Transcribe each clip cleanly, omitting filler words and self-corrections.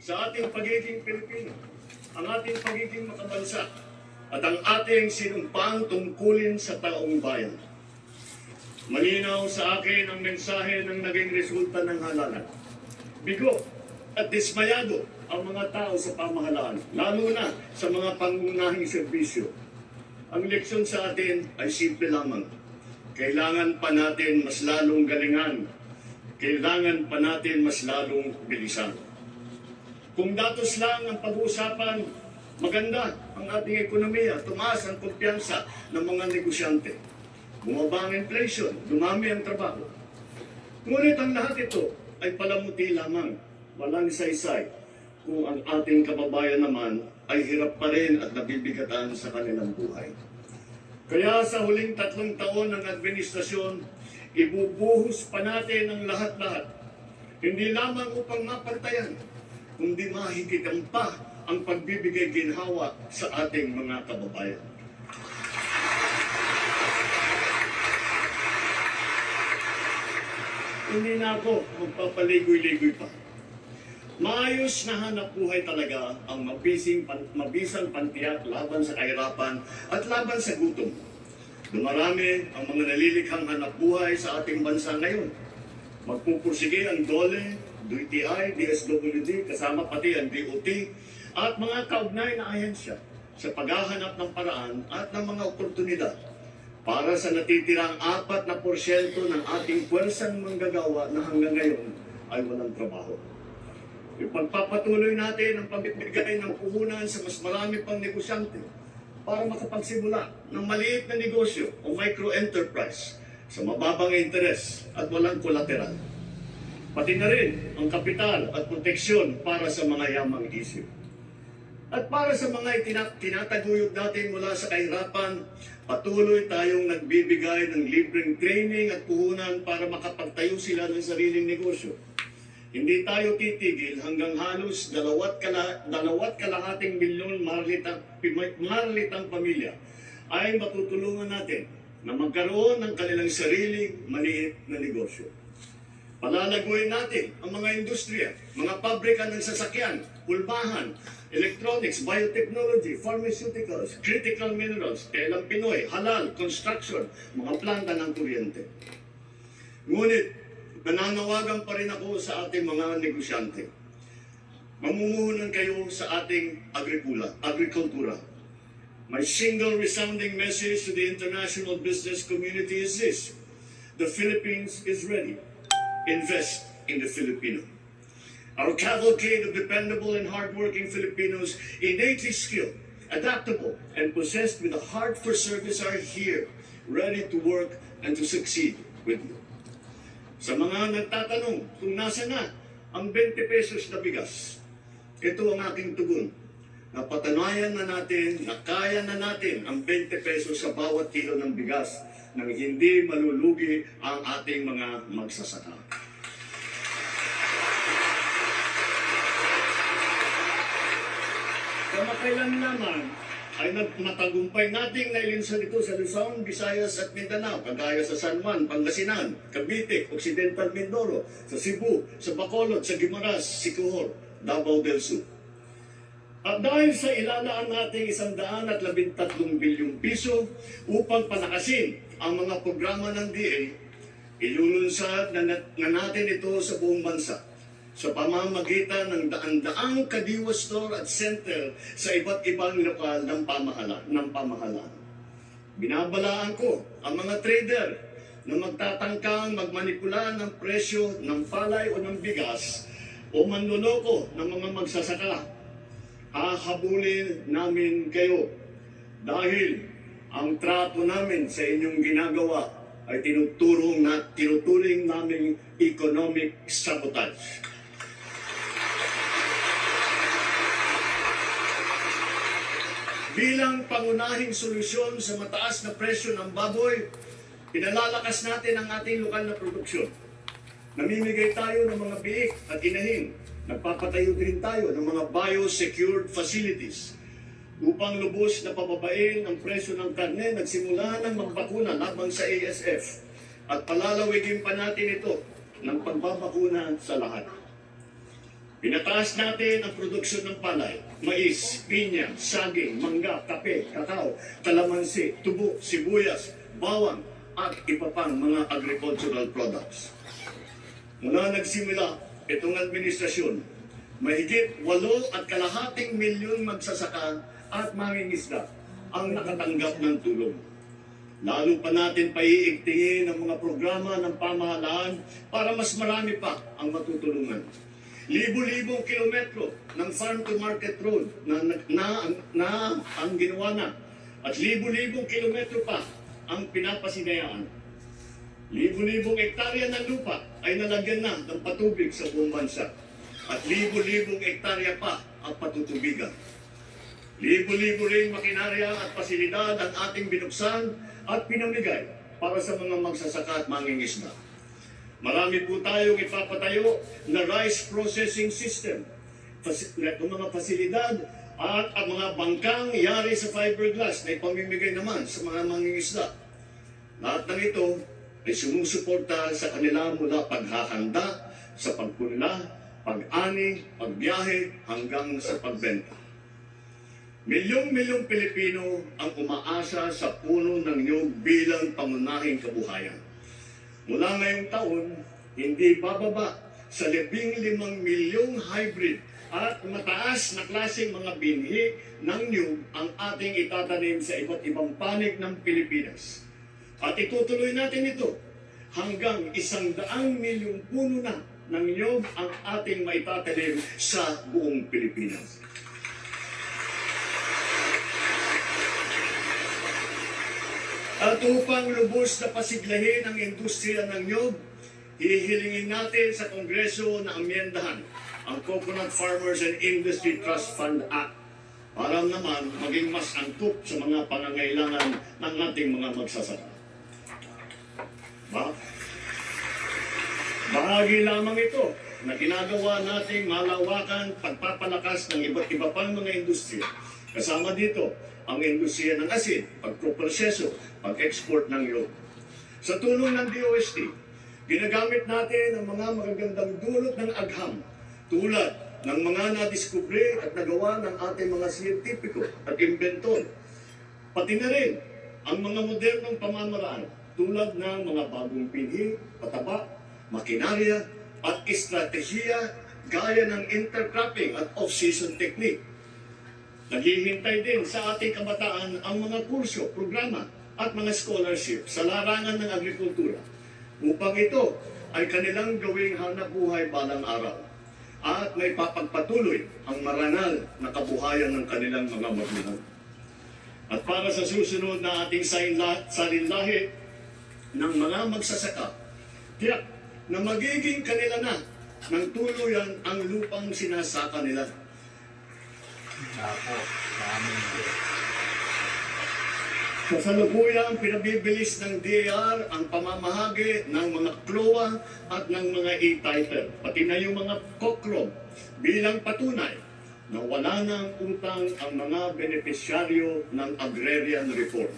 sa ating pagiging Pilipino, ang ating pagiging makabansa, at ang ating sinumpang tungkulin sa taong bayan. Malinaw sa akin ang mensahe ng naging resulta ng halalan. Bigo at dismayado ang mga tao sa pamahalaan, lalo na sa mga pangunahing serbisyo. Ang leksyon sa atin ay simple lamang. Kailangan pa natin mas lalong galingan. Kailangan pa natin mas lalong bilisan. Kung datos lang ang pag-uusapan, maganda ang ating ekonomiya, tumaas ang kumpiyansa ng mga negosyante. Bumaba ang inflation, dumami ang trabaho. Ngunit ang lahat ito ay palamuti lamang, walang saysay, kung ang ating kababayan naman ay hirap pa rin at nabibigatan sa kanilang buhay. Kaya sa huling 3 taon ng administrasyon, ibubuhos pa natin ang lahat-lahat, hindi lamang upang mapantayan, kundi mahigitan pa ang pagbibigay ginhawa sa ating mga kababayan. Hindi na ako magpapaligoy-ligoy pa. Maayos na hanap buhay talaga ang mabisang pantiyak laban sa kahirapan at laban sa gutom. Dumarami ang mga nalilikhang hanap buhay sa ating bansa ngayon. Magpupursige ang DOLE, DTI, DSWD, kasama pati ang DOT, at mga kaugnay na ahensya sa paghahanap ng paraan at ng mga oportunidad para sa natitirang 4% ng ating puwersang manggagawa na hanggang ngayon ay walang trabaho. Ipagpapatuloy natin ang pagbibigay ng puhunan sa mas marami pang negosyante para makapagsimula ng maliit na negosyo o micro-enterprise sa mababang interes at walang kolateral. Pati na rin ang kapital at proteksyon para sa mga yamang isip. At para sa mga tinataguyod natin mula sa kahirapan, patuloy tayong nagbibigay ng libreng training at puhunan para makapagtayo sila ng sariling negosyo. Hindi tayo titigil hanggang halos 2.5 milyon maralitang pamilya ay matutulungan natin na magkaroon ng kanilang sariling maliit na negosyo. Palalaguin natin ang mga industriya, mga pabrika ng sasakyan, pulbahan, electronics, biotechnology, pharmaceuticals, critical minerals, telang Pinoy, halal, construction, mga planta ng kuryente. Ngunit, nananawagan pa rin ako sa ating mga negosyante. Mamumuhunan kayo sa ating agrikultura. My single resounding message to the international business community is this: the Philippines is ready. Invest in the Filipino. Our cavalcade of dependable and hardworking Filipinos, innately skilled, adaptable, and possessed with a heart for service are here, ready to work and to succeed with you. Sa mga nagtatanong kung nasa na ang 20 pesos na bigas, ito ang aking tugon. Napatunayan na natin na kaya na natin ang 20 pesos sa bawat kilo ng bigas nang hindi malulugi ang ating mga magsasaka. Kamakailan naman ay matagumpay nating nailinsan ito sa Luzon, Visayas at Mindanao, kagaya sa San Juan, Pangasinan, Cavite, Occidental Mindoro, sa Cebu, sa Bacolod, sa Guimaras, Siquijor, Davao del Sur. At dahil sa ilalaan nating 113 bilyong piso upang palakasin ang mga programa ng DA, ilulunsad na natin ito sa buong bansa sa pamamagitan ng daan-daang kadiwa store at center sa iba't ibang lokal ng pamahalaan. Binabalaan ko ang mga trader na magtatangkang magmanipula ng presyo ng palay o ng bigas o manloloko ng mga magsasaka. Hahabulin namin kayo dahil ang trato namin sa inyong ginagawa ay tinuturing namin economic sabotage. Bilang pangunahing solusyon sa mataas na presyo ng baboy, pinalalakas natin ang ating lokal na produksyon. Namimigay tayo ng mga biik at inahin. Nagpapatayo din tayo ng mga biosecured facilities upang lubos na pababain ang presyo ng karne. Nagsimula ng magbakuna labang sa ASF at palalawigin pa natin ito ng pagbabakuna sa lahat. Pinataas natin ang produksyon ng palay, mais, pinya, saging, mangga, kape, kakao, kalamansi, tubo, sibuyas, bawang, at iba pang mga agricultural products. Mula nagsimula itong administrasyon, mahigit 8.5 milyon magsasaka at mangingisda ang nakatanggap ng tulong. Lalo pa natin paiigtingin ang mga programa ng pamahalaan para mas marami pa ang matutulungan. Libo-libong kilometro ng farm-to-market road na ang ginawa na at libo-libong kilometro pa ang pinapasinayaan. Libo-libong hektarya ng lupa ay nalagyan na ng patubig sa buong bansa at libo-libong hektarya pa ang patutubigan. Libo-libo ring makinarya at pasilidad ang ating binuksan at pinamigay para sa mga magsasaka at mangingisda. Marami po tayong ipapatayo na rice processing system, mga pasilidad at ang mga bangkang yari sa fiberglass na ipamimigay naman sa mga mangingisda. Lahat ng ito ay sumusuporta sa kanila mula paghahanda, sa pagpunla, pag-ani, pagbiyahe hanggang sa pagbenta. Milyong-milyong Pilipino ang umaasa sa puno ng niyog bilang pangunahing kabuhayan. Mula ngayong taon, hindi bababa sa 15 milyong hybrid at mataas na klaseng mga binhi ng niyog ang ating itatanim sa iba't ibang panig ng Pilipinas. At itutuloy natin ito hanggang 100 milyong puno na ng niyog ang ating maitatanim sa buong Pilipinas. At upang lubos na pasiglahin ang industriya ng niyog, hihilingin natin sa Kongreso na amyendahan ang Coconut Farmers and Industry Trust Fund Act para naman maging mas angkop sa mga pangangailangan ng ating mga magsasaka. Bahagi lamang ito na ginagawa nating malawakan pagpapalakas ng iba't iba pang mga industriya. Kasama dito ang industriya ng asin, pagproproseso, pag-export ng niyog. Sa tulong ng DOST, ginagamit natin ang mga magagandang dulot ng agham tulad ng mga nadiskubre at nagawa ng ating mga siyentipiko at inventor. Pati na rin ang mga modernong pamamaraan tulad ng mga bagong pinhi, pataba, makinarya at estratehiya gaya ng intercropping at off-season technique. Naghihintay din sa ating kabataan ang mga kurso, programa at mga scholarship sa larangan ng agrikultura upang ito ay kanilang gawing hanap buhay balang araw at may papagpatuloy ang marangal na kabuhayan ng kanilang mga magulang. At para sa susunod na ating salinlahi ng mga magsasaka, tiyak na magiging kanila na ng tuluyan ang lupang sinasaka nila. Kasalukuyang pinabibilis ng DAR ang pamamahagi ng mga CLOA at ng mga e-title, pati na yung mga COCROM bilang patunay na wala nang utang ang mga benepisyaryo ng agrarian reform.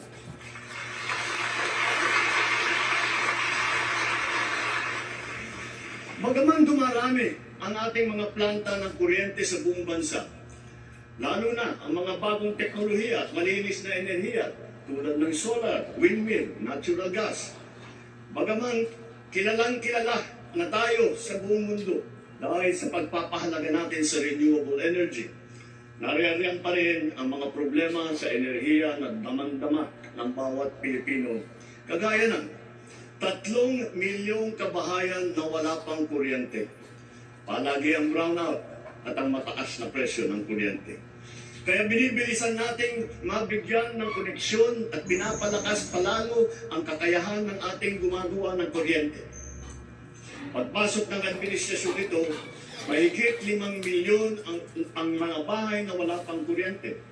Bagaman dumarami ang ating mga planta ng kuryente sa buong bansa, lalo na ang mga bagong teknolohiya at malinis na enerhiya tulad ng solar, windmill, natural gas. Bagaman kilalang-kilala na tayo sa buong mundo dahil sa pagpapahalaga natin sa renewable energy, naririyan pa rin ang mga problema sa enerhiya na damang-dama ng bawat Pilipino. Kagaya ng 3 milyong kabahayan na wala pang kuryente. Palagi ang brownout at ang mataas na presyo ng kuryente. Kaya binibilisan nating mabigyan ng koneksyon at pinapalakas palalo ang kakayahan ng ating gumagawa ng kuryente. Pagpasok ng administrasyon ito, mahigit 5 milyon ang mga bahay na wala pang kuryente.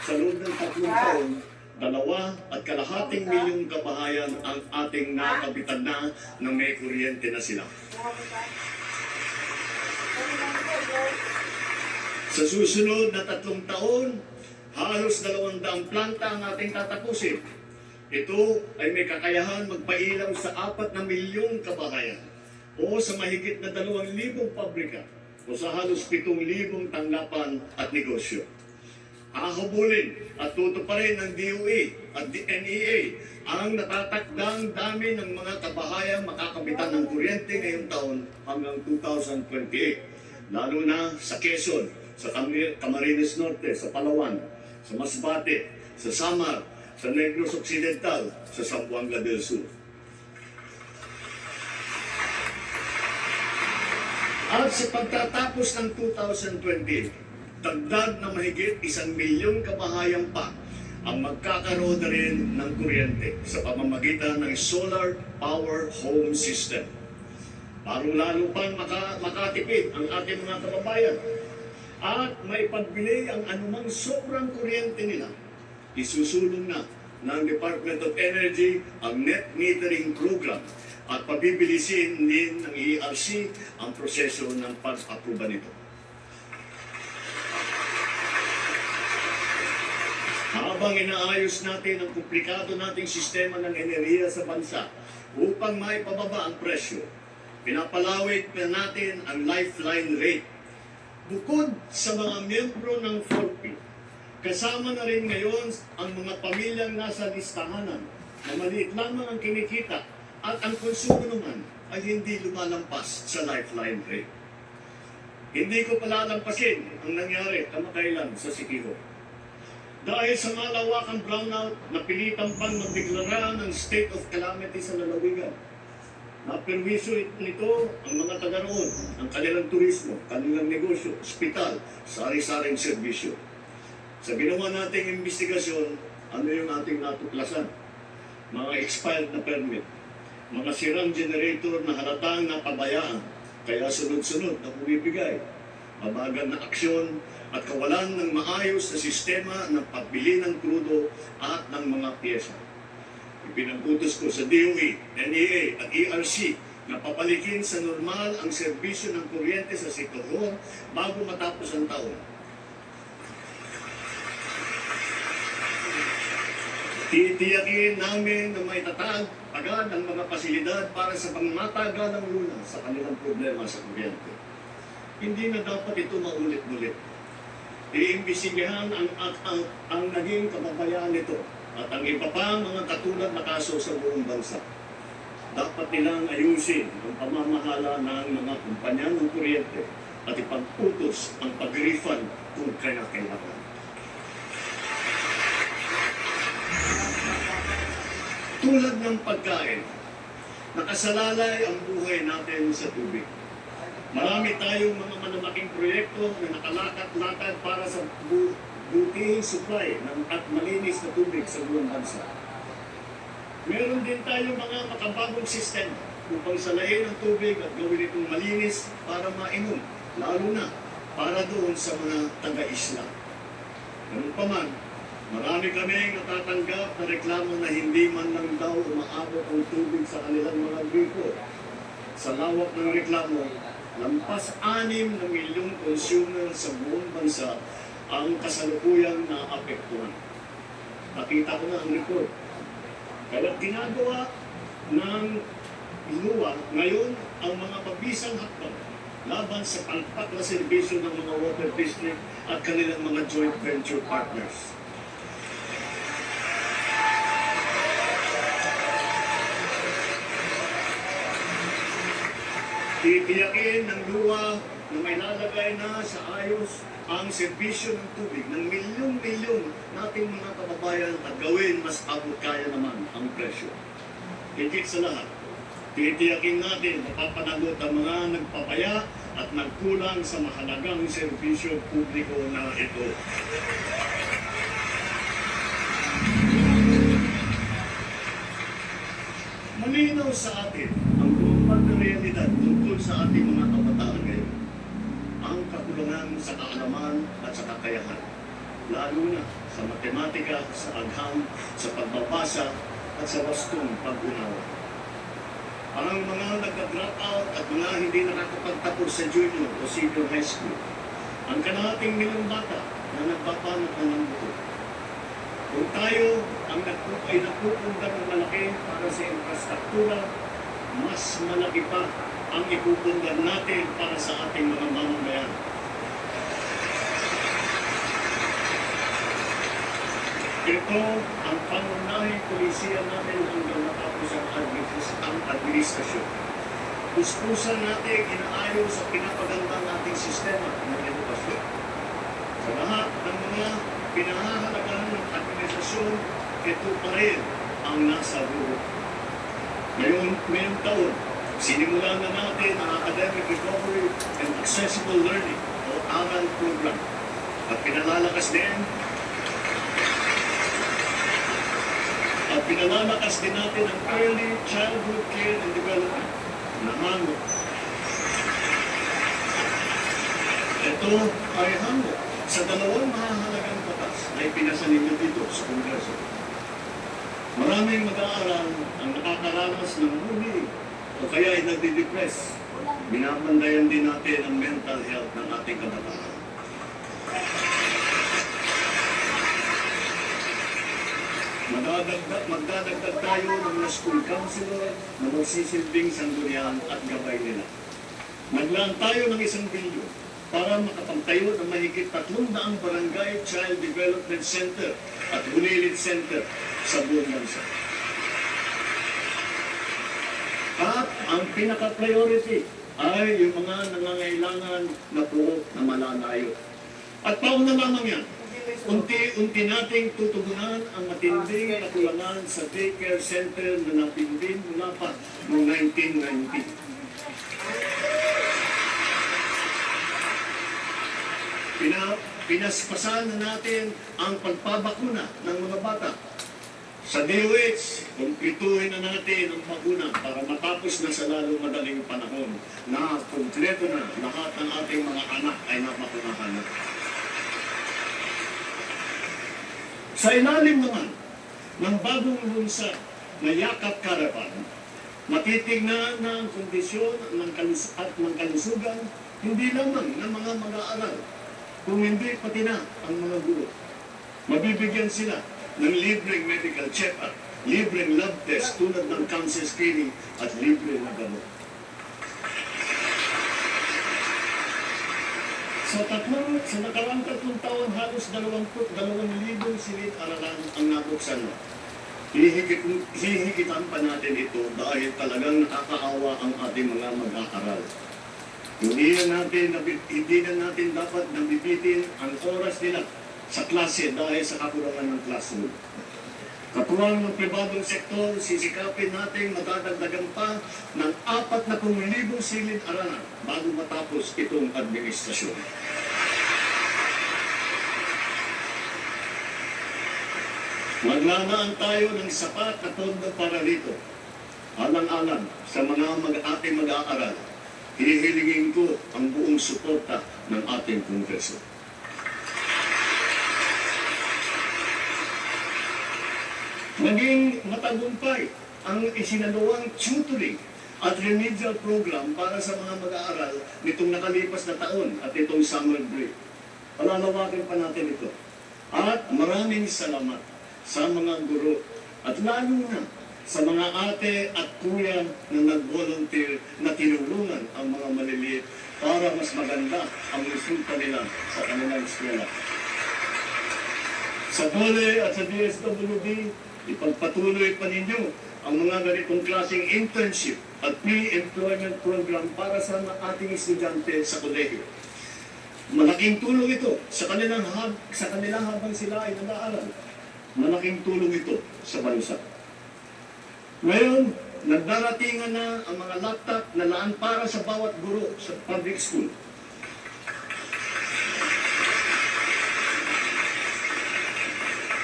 Sa loob ng 3 taon, 2.5 milyong kabahayan ang ating nakabitan na may kuryente na sila. Sa susunod na 3 taon, halos 200 planta ang ating tatapusin. Ito ay may kakayahan magpailaw sa 4 na milyong kabahayan o sa mahigit na 2,000 pabrika o sa halos 7,000 tanggapan at negosyo. Hahabulin at tutuparin ng DOE at NEA ang natatakdang dami ng mga kabahayang makakabitan ng kuryente ngayong taon hanggang 2028. Lalo na sa Quezon, sa Camarines Norte, sa Palawan, sa Masbate, sa Samar, sa Negros Occidental, sa Zamboanga del Sur. At sa pagtatapos ng 2020, dagdag na mahigit 1,000,000 kabahayan pa ang magkakaroon na rin ng kuryente sa pamamagitan ng solar power home system. Lalo pang makatipid ang ating mga kababayan at may pagbili ang anumang sobrang kuryente nila. Isusulong na ng Department of Energy ang net metering program at pabibilisin din ng ERC ang proseso ng pag-aproba nito. Habang inaayos natin ang komplikado nating sistema ng enerhiya sa bansa upang maipababa ang presyo, pinapalawig na natin ang lifeline rate. Bukod sa mga miyembro ng 4P, kasama na rin ngayon ang mga pamilyang nasa listahanan na maliit lamang ang kinikita at ang konsumo naman ay hindi lumalampas sa lifeline rate. Hindi ko palalampasin ang nangyari kamakailan sa Siquijor. Dahil sa malawakang brownout, napilitan pang magdeklara ng state of calamity sa lalawigan. Naperwisyo nito ang mga taga roon, ang kanilang turismo, kanilang negosyo, ospital, sari-saring serbisyo. Sa ginawa nating investigasyon, ano yung ating natuklasan? Mga expired na permit, mga sirang generator na halatang napabayaan, kaya sunod-sunod na bumibigay, mabagal na aksyon at kawalan ng maayos na sistema ng pagbili ng krudo at ng mga pyesa. Ipinag-utos ko sa DOE, NEA at ERC na papalikin sa normal ang serbisyo ng kuryente sa Siquijor bago matapos ang taon. Titiyakin namin na may tatag agad ang mga pasilidad para sa pangmatagalang lunas sa kanilang problema sa kuryente. Hindi na dapat ito maulit-ulit. Iimbisigahan ang naging kababayaan nito at ang iba pang mga katulad na kaso sa buong bansa. Dapat nilang ayusin ang pamamahala ng mga kumpanya ng kuryente at ipag-utos ang pag-refund kung kailangan. Tulad ng pagkain, nakasalalay ang buhay natin sa tubig. Marami tayong mga malalaking proyekto na nakalakad-lakad para sa butihing supply at malinis na tubig sa buong bansa. Meron din tayong mga makabagong sistema upang salayin ang tubig at gawin itong malinis para mainom, lalo na para doon sa mga taga-isla. Ganun pa man, marami kaming natatanggap na reklamo na hindi man lang daw umaabot ang tubig sa kanilang mga gripo. Sa lawak ng reklamo, lampas 6 na milyong consumer sa buong bansa ang kasalukuyang naapektuhan. Nakita ko na ang report. Kaya ginagawa ng luwa ngayon ang mga pabisang hakbang laban sa palpak na serbisyo ng mga water district at kanilang mga joint venture partners. Titiyakin ng luwa na may lalagay na sa ayos ang serbisyo ng tubig ng milyong-milyon nating mga kababayan at gawin mas abot kaya naman ang presyo. Higit sa lahat, titiyakin natin mapapanagot ang mga nagpapaya at nagkulang sa mahalagang serbisyo publiko na ito. Malinaw sa atin ang grumpang na realidad tungkol sa ating mga kabataan ngayon. Ang kakulangan sa kaalaman at sa kakayahan, lalo na sa matematika, sa agham, sa pagbabasa at sa wastong pag-unawa. Ang mga nagka-drop out at mga hindi nakakapagtapos sa junior o senior high school, ang kalahating milyong bata na nagpapanot ng buto. Kung tayo ang nagpupundar ng malaki para sa infrastruktura, mas malaki pa ang ipupundar natin para sa ating mga mamamayan. Ito ang pangunahing polisiya natin hanggang matapos ang administrasyon. Puspusan natin inaayos sa pinapaganda nating sistema ng edukasyon. Sa lahat ng mga pinahahalagahan ng administrasyon, ito pa rin ang nasa dulo. Ngayong taon, sinimulan na natin ang Academic Recovery and Accessible Learning o ARAL program at pinalalakas din natin ang Early Childhood Care and Development na hango. Ito ay hango sa dalawang mahahalagang batas na ipinasa ninyo dito sa Kongreso. Maraming mag-aaral ang nakakaranas ng bullying o kaya ay nagdi-depress. Binabandayan din natin ang mental health ng ating kabataan. Magdadagdag tayo ng mga school counselor na magsisilbing sanggunian at gabay nila. Naglaan tayo ng 1 bilyon para makapagtayo ng mahigit 300 barangay child development center at Bulilit Center sa buong bansa. At ang pinaka-priority ay yung mga nangangailangan na puro na malalayo. At paano lamang yan? Unti-unti nating tutugunan ang matinding kakulangan sa daycare center na napindin mula pa noong 1990. Pinaspasan na natin ang pagpabakuna ng mga bata. Sa DOH, kumpletuhin na natin ang bakuna para matapos na sa lalong madaling panahon na kumpleto na lahat ng ating mga anak ay napakunahan na. Sa ilalim naman ng bagong lunsad na Yakap Caravan, matitignan na ang kondisyon ng kalusugan hindi lamang ng mga mag-aaral, kung hindi pati na ang mga guro. Mabibigyan sila ng libreng medical check-up, libreng lab test tulad ng cancer screening at libre na gamot. Sa nakaraang 3 taon, halos 2,000 silid-aralan ang nabuksan na. Hihigitan pa natin ito dahil talagang nakakaawa ang ating mga mag-aaral. Hindi na natin dapat nabibitin ang oras nila sa klase dahil sa kakulangan ng classroom. Katuwang ng pribadong sektor, sisikapin natin madadagdagan pa ng 40,000 silid-aralan bago matapos itong administrasyon. Maglalaan tayo ng sapat na pondo para rito. Alang-alang sa mga ating mag-aaral, hihilingin ko ang buong suporta ng ating Kongreso. Naging matagumpay ang isinaluwang tutoring at remedial program para sa mga mag-aaral nitong nakalipas na taon at itong summer break. Palalawakin pa natin ito. At maraming salamat sa mga guro at lalo na sa mga ate at kuya na nag-volunteer na tinulungan ang mga maliliit para mas maganda ang resulta nila sa kanilang eskwela. Sa DOLE at sa DSWD, ipagpatuloy pa ninyo ang mga ganitong klaseng internship at pre-employment program para sa ating estudyante sa kolehiyo. Malaking tulong ito sa kanila habang sila ay nag-aaral. Malaking tulong ito sa bansa. Ngayon, nagdaratingan na ang mga laptop na laan para sa bawat guro sa public school.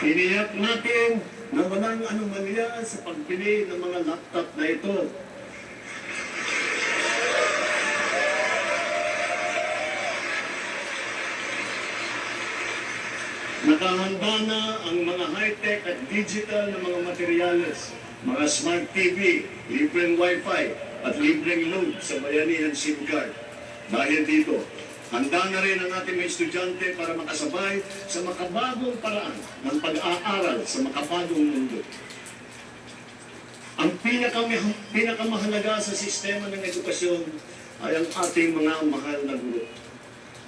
Tiniyak natin na walang anomalya sa pagpili ng mga laptop na ito. Nakahanda na ang mga high-tech at digital na mga materyales, mga smart TV, libreng Wi-Fi at libreng load sa bayanihan SIM card. Dahil dito, handa na rin ang ating mga estudyante para makasabay sa makabagong paraan ng pag-aaral sa makabagong mundo. Ang pinakamahalaga sa sistema ng edukasyon ay ang ating mga mahal na guro.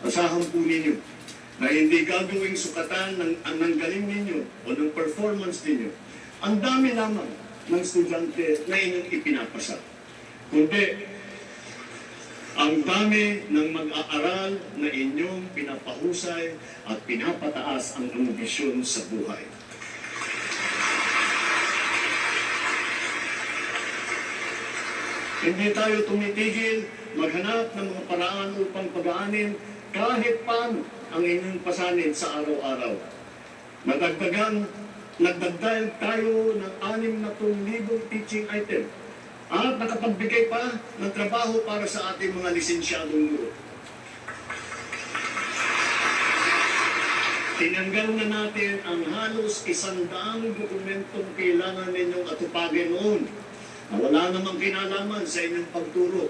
Asahan po ninyo na hindi gagawing sukatan ng galing ninyo o ng performance ninyo ang dami lamang ng estudyante na inyong ipinapasa. Kundi, ang dami ng mag-aaral na inyong pinapahusay at pinapataas ang ambisyon sa buhay. Hindi tayo tumitigil maghanap ng mga paraan upang pag-aanin kahit paano ang inyong pasanin sa araw-araw. Nagdagdag tayo ng 60,000 teaching item at nakapagbigay pa ng trabaho para sa ating mga lisensyadong guro. Tinanggal na natin ang halos 100 dokumentong kailangan ninyong atupagin noon na wala namang kinalaman sa inyong pagturo.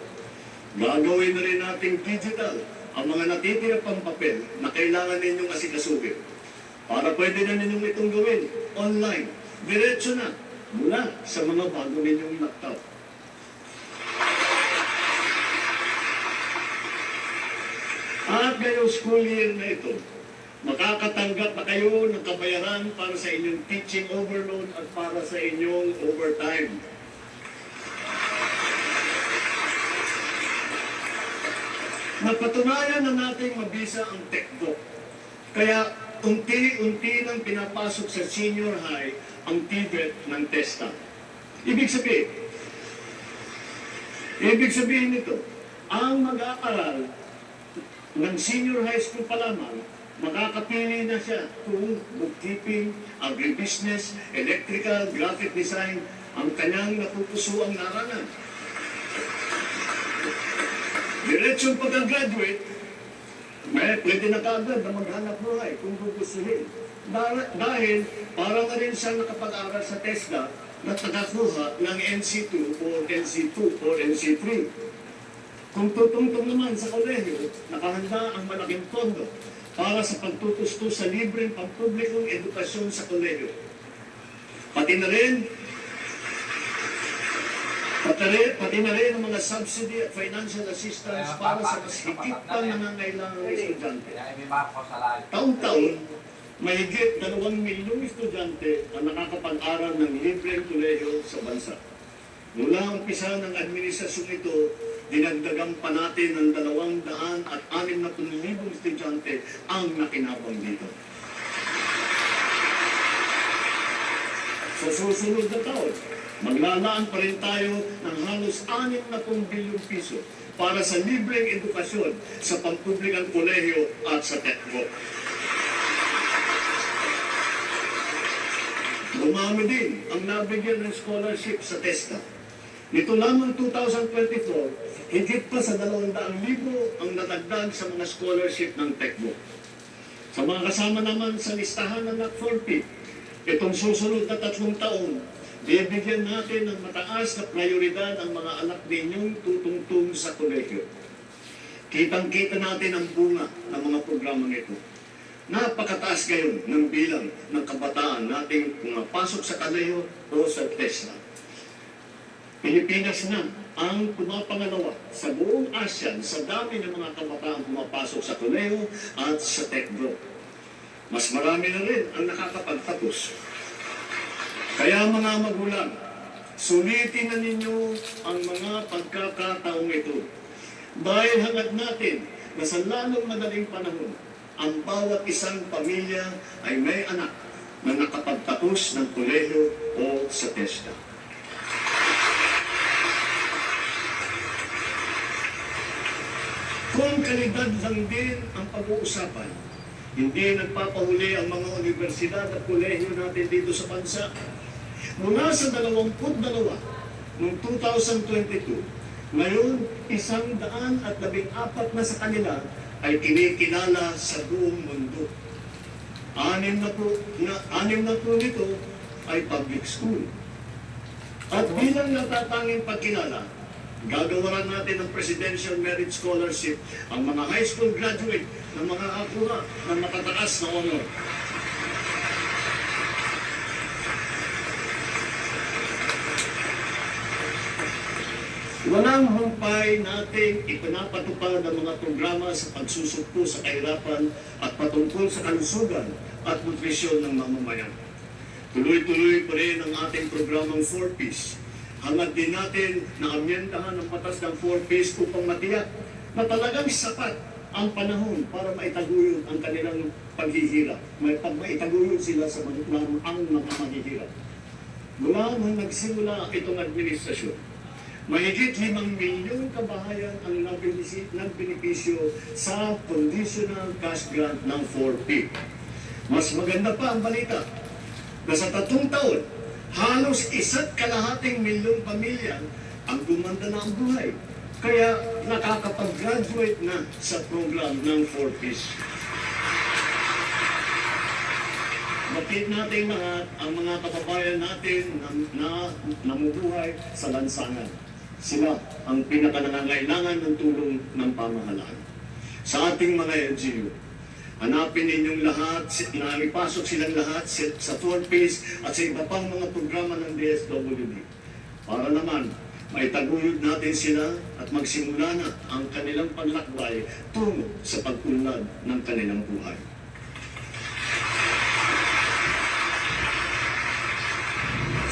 Gagawin na rin nating digital ang mga natitira pang papel na kailangan ninyong asikasuhin. Para pwede na ninyong itong gawin online, diretso na mula sa mga bago ninyong laptop. At ngayong school year na ito, makakatanggap na kayo ng kabayaran para sa inyong teaching overload at para sa inyong overtime. Napatunayan na nating mabisa ang TechDoc. Kaya unti-unti nang pinapasok sa senior high ang TVET ng TESTA. Ibig sabihin nito, ang mag-aaral ng senior high school pa lamang, makakapili na siya kung bookkeeping, agribusiness, electrical, graphic design, ang kanyang napupusuang larangan. Diretsong pagka-graduate, pwede na kaagad na maghanap buhay kung gugustuhin. Dahil para na rin siya nakapag-aral sa TESDA na nakakuha ng NC2 o NC2 o NC3. Kung tutungtong naman sa kolehiyo, nakahanda ang malaking pondo para sa pagtutusto sa libreng pampublikong edukasyon sa kolehiyo. Pati na rin ang mga subsidy at financial assistance para sa mas higit pang nangangailangan ng estudyante. Taon-taon, mahigit 2 milyong estudyante ang nakakapag-aral ng libreng kolehiyo sa bansa. Mula ang umpisa ng administrasyong ito, dinagdagan pa natin ng 260,000 estudyante ang nakinabang dito. Sa susunod na taon, maglalaan pa rin tayo ng halos 60 bilyong piso para sa libreng edukasyon sa pampublikang kolehiyo at sa TechDoc. Dumami din ang nabigyan ng scholarship sa TESDA. Nito lamang 2024, higit pa sa 200,000 ang natagdag sa mga scholarship ng TechDoc. Sa mga kasama naman sa listahan ng NAC40, itong susunod na 3 taon, bibigyan natin ng mataas na prioridad ang mga anak ninyong tutungtong sa kolehiyo. Kitang-kita natin ang bunga ng mga programang ito. Napakataas ngayon ng bilang ng kabataan nating pumapasok sa kolehiyo o sa TESDA. Pilipinas na ang pumapangalawa sa buong ASEAN sa dami ng mga kabataan pumapasok sa kolehiyo at sa TechDoc. Mas marami na rin ang nakakapagtapos. Kaya mga magulang, sulitin na ninyo ang mga pagkakataong ito. Dahil hangad natin na sa lalong madaling panahon, ang bawat isang pamilya ay may anak na nakapagtapos ng kolehiyo o sa TESDA. Kung kalidad lang din ang pag-uusapan, hindi nagpapahuli ang mga universidad at kolehiyo natin dito sa bansa. Mula sa 22 noong 2022, ngayon 114 na sa kanila ay kinikilala sa buong mundo. 6 na po nito ay public school. At bilang natatanging pagkilala, gagawaran natin ng Presidential Merit Scholarship ang mga high school graduate na makakakuha ng matataas na honor. Walang humpay nating ipinapatupad ang mga programa sa pagsusugpo sa kahirapan at patungkol sa kalusugan at nutrisyon ng mamamayan. Tuloy-tuloy pa rin ang ating programang 4Ps. Hangad din natin na amyendahan ang batas ng 4Ps upang matiyak na talagang sapat ang panahon para maitaguyod ang kanilang paghihirap. Maitaguyod sila sa ang mga maghihirap. Mula nang nagsimula itong administrasyon, mahigit 5 milyong kabahayan ang nagbenepisyo sa conditional cash grant ng 4P. Mas maganda pa ang balita na sa 3 taon, halos 1.5 milyong pamilya ang gumanda na ang buhay. Kaya nakakapag-graduate na sa program ng 4Ps. Bakit natin lahat ang mga kababayan natin na namubuhay sa lansangan. Sila ang pinakanangangailangan ng tulong ng pamahalaan. Sa ating mga LGU, hanapin ninyong lahat na ipasok silang lahat sa 4Ps at sa iba pang mga programa ng DSWD. Para naman, maitaguyod natin sila at magsimula na ang kanilang paglakbay tungo sa pag-unlad ng kanilang buhay.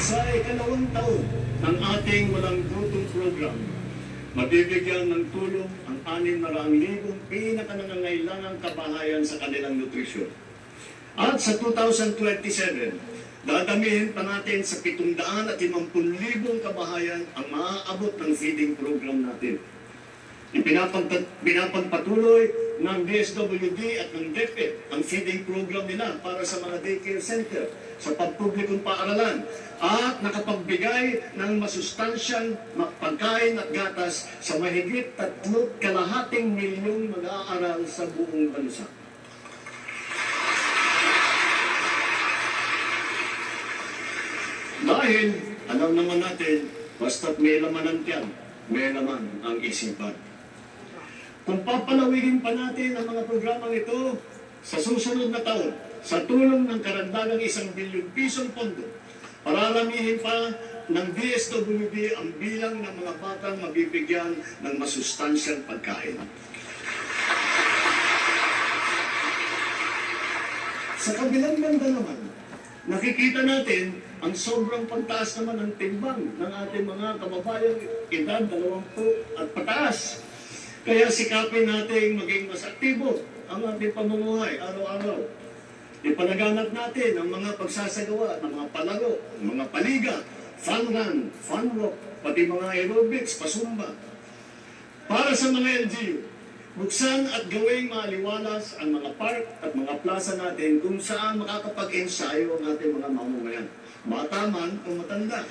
Sa ikalawang taon ng ating walang gutom program, mabibigyan ng tulong ang 600,000 pinakanangangailangang kabahayan sa kanilang nutrisyon. At sa 2027, dadamihin pa natin sa 750,000 kabahayan ang maaabot ng feeding program natin. Pinapagpatuloy ng DSWD at ng DepEd ang feeding program nila para sa mga daycare center sa pampublikong paaralan at nakapagbigay ng masustansyang pagkain at gatas sa mahigit 3.5 milyong mag-aaral sa buong bansa. Dahil alam naman natin, basta't may laman ang tiyan, may laman ang isipan. Kung papalawigin pa natin ang mga programang ito sa susunod na taon, sa tulong ng karagdagang 1 bilyong pisong pondo, pararamihin pa ng DSWD ang bilang ng mga batang mabibigyan ng masustansyang pagkain. Sa kabilang banda naman, nakikita natin ang sobrang pagtaas naman ng timbang ng ating mga kababayang edad 20 at pataas. Kaya sikapin natin maging mas aktibo ang ating pamumuhay araw-araw. Ipalaganap natin ang mga pagsasagawa ng mga palaro, mga paliga, fun run, fun walk, pati mga aerobics, pasumba. Para sa mga LGU, buksan at gawing maaliwalas ang mga park at mga plaza natin kung saan makakapag-ensayo ang ating mga mamamayan. Bata man o matanda.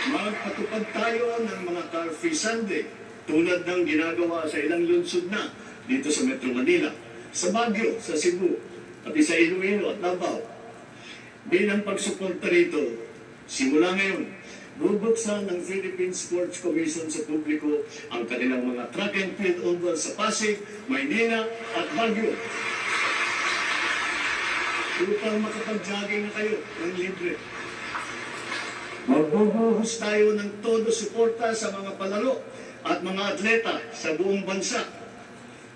Magpatupad tayo ng mga car-free Sunday tulad ng ginagawa sa ilang lungsod na dito sa Metro Manila, sa Baguio, sa Cebu, at sa Iloilo at Davao. Bilang pagsuporta rito, simula ngayon, bubuksan ng Philippine Sports Commission sa publiko ang kanilang mga track and field oval sa Pasig, Maynila at Baguio. Upang makapag-jogging na kayo ng libre. Magbubuhos tayo ng todo suporta sa mga palaro at mga atleta sa buong bansa.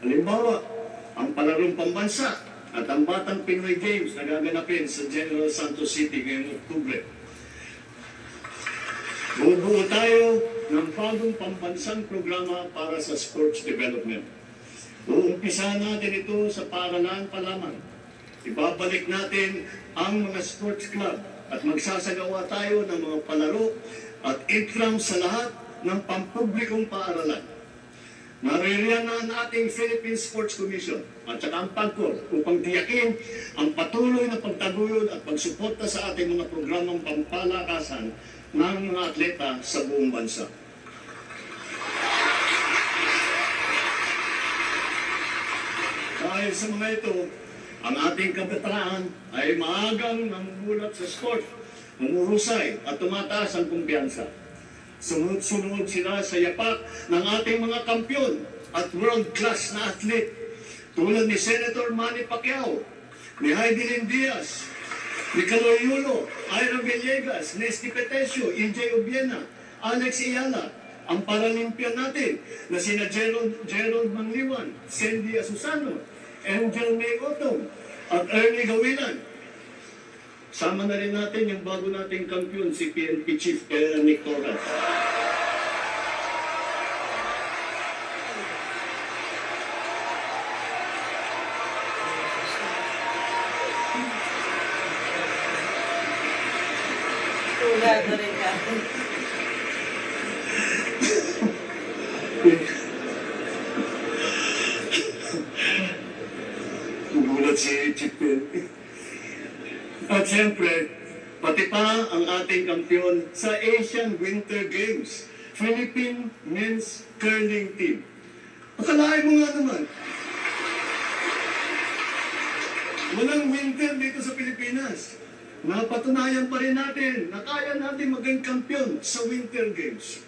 Halimbawa, ang palarong pambansa at ang Batang Pinoy Games na gaganapin sa General Santos City ngayong Oktubre. Bubuo tayo ng bagong pambansang programa para sa sports development. Uumpisahan natin ito sa paaralan pa lamang. Ibabalik natin ang mga sports club at magsasagawa tayo ng mga palaro at intrams sa lahat ng pampublikong paaralan. Naririyan na ang ating Philippine Sports Commission at saka ang PAGCOR upang tiyakin ang patuloy na pagtaguyod at pagsuporta sa ating mga programang pampalakasan ng mga atleta sa buong bansa. Dahil sa mga ito, ang ating kabataan ay maagang namumulat sa sport, humuhusay at tumataas ang kumpiyansa. Sunod-sunod sila sa yapak ng ating mga kampyon at world-class na athlete tulad ni Senator Manny Pacquiao, ni Heidelin Diaz, Nicoloy Yulo, Ira Villegas, Nesty Petesio, EJ Obiena, Alex Ayala, ang Paralympian natin na sina Gerald Manliwan, Cindy Asusano, Angel May Otong, at Ernie Gawilan. Sama na rin natin yung bago nating kampiyon, si PNP Chief Nick Torres. Tulado rin ka. Gulat si Chief PNP. At siyempre, pati pa ang ating kampiyon sa Asian Winter Games, Philippine Men's Curling Team. Akalain mo nga naman, walang winter dito sa Pilipinas. Napatunayan pa rin natin na kaya natin maging kampiyon sa Winter Games.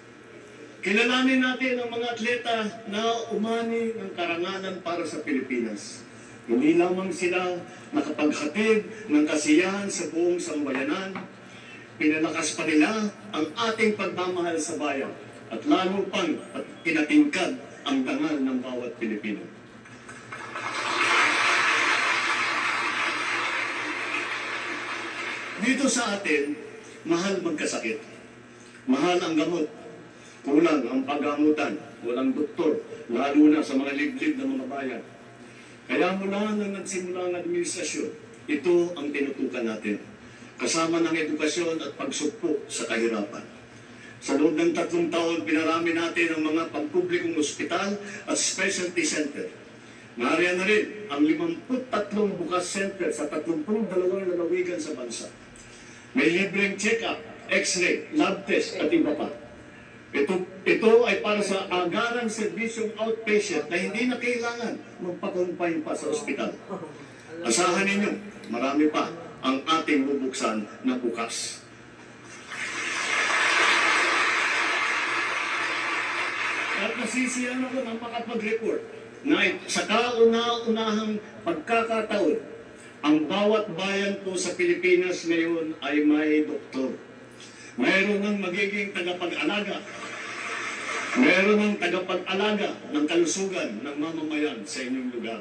Kilalanin natin ang mga atleta na umani ng karangalan para sa Pilipinas. Hindi lamang sila nakapaghatid ng kasiyahan sa buong sambayanan, pinalakas pa nila ang ating pagmamahal sa bayan at lalo pang pinatingkad ang dangal ng bawat Pilipino. Dito sa atin, mahal magkasakit. Mahal ang gamot. Kulang ang paggamutan. Walang doktor, lalo na sa mga liblib ng mga bayan. Kaya mula nang nagsimula ang administrasyon, ito ang tinutukan natin. Kasama ng edukasyon at pagsugpo sa kahirapan. Sa loob ng 3 taon, pinarami natin ang mga pampublikong ospital at specialty center. Nariyan na rin ang 53 bukas center sa 32 lalawigan sa bansa. May libreng check-up, x-ray, lab test at iba pa. Ito ay para sa agarang serbisyong outpatient na hindi na kailangan magpa-confine pa sa ospital. Asahan ninyo, marami pa ang ating bubuksan na bukas. At nasisiyan ako ng makapag-report na sa kauna-unahang pagkakataon, ang bawat bayan po sa Pilipinas ngayon ay may doktor. Mayroon ng magiging tagapag-alaga. Mayroon ng tagapag-alaga ng kalusugan ng mamamayan sa inyong lugar.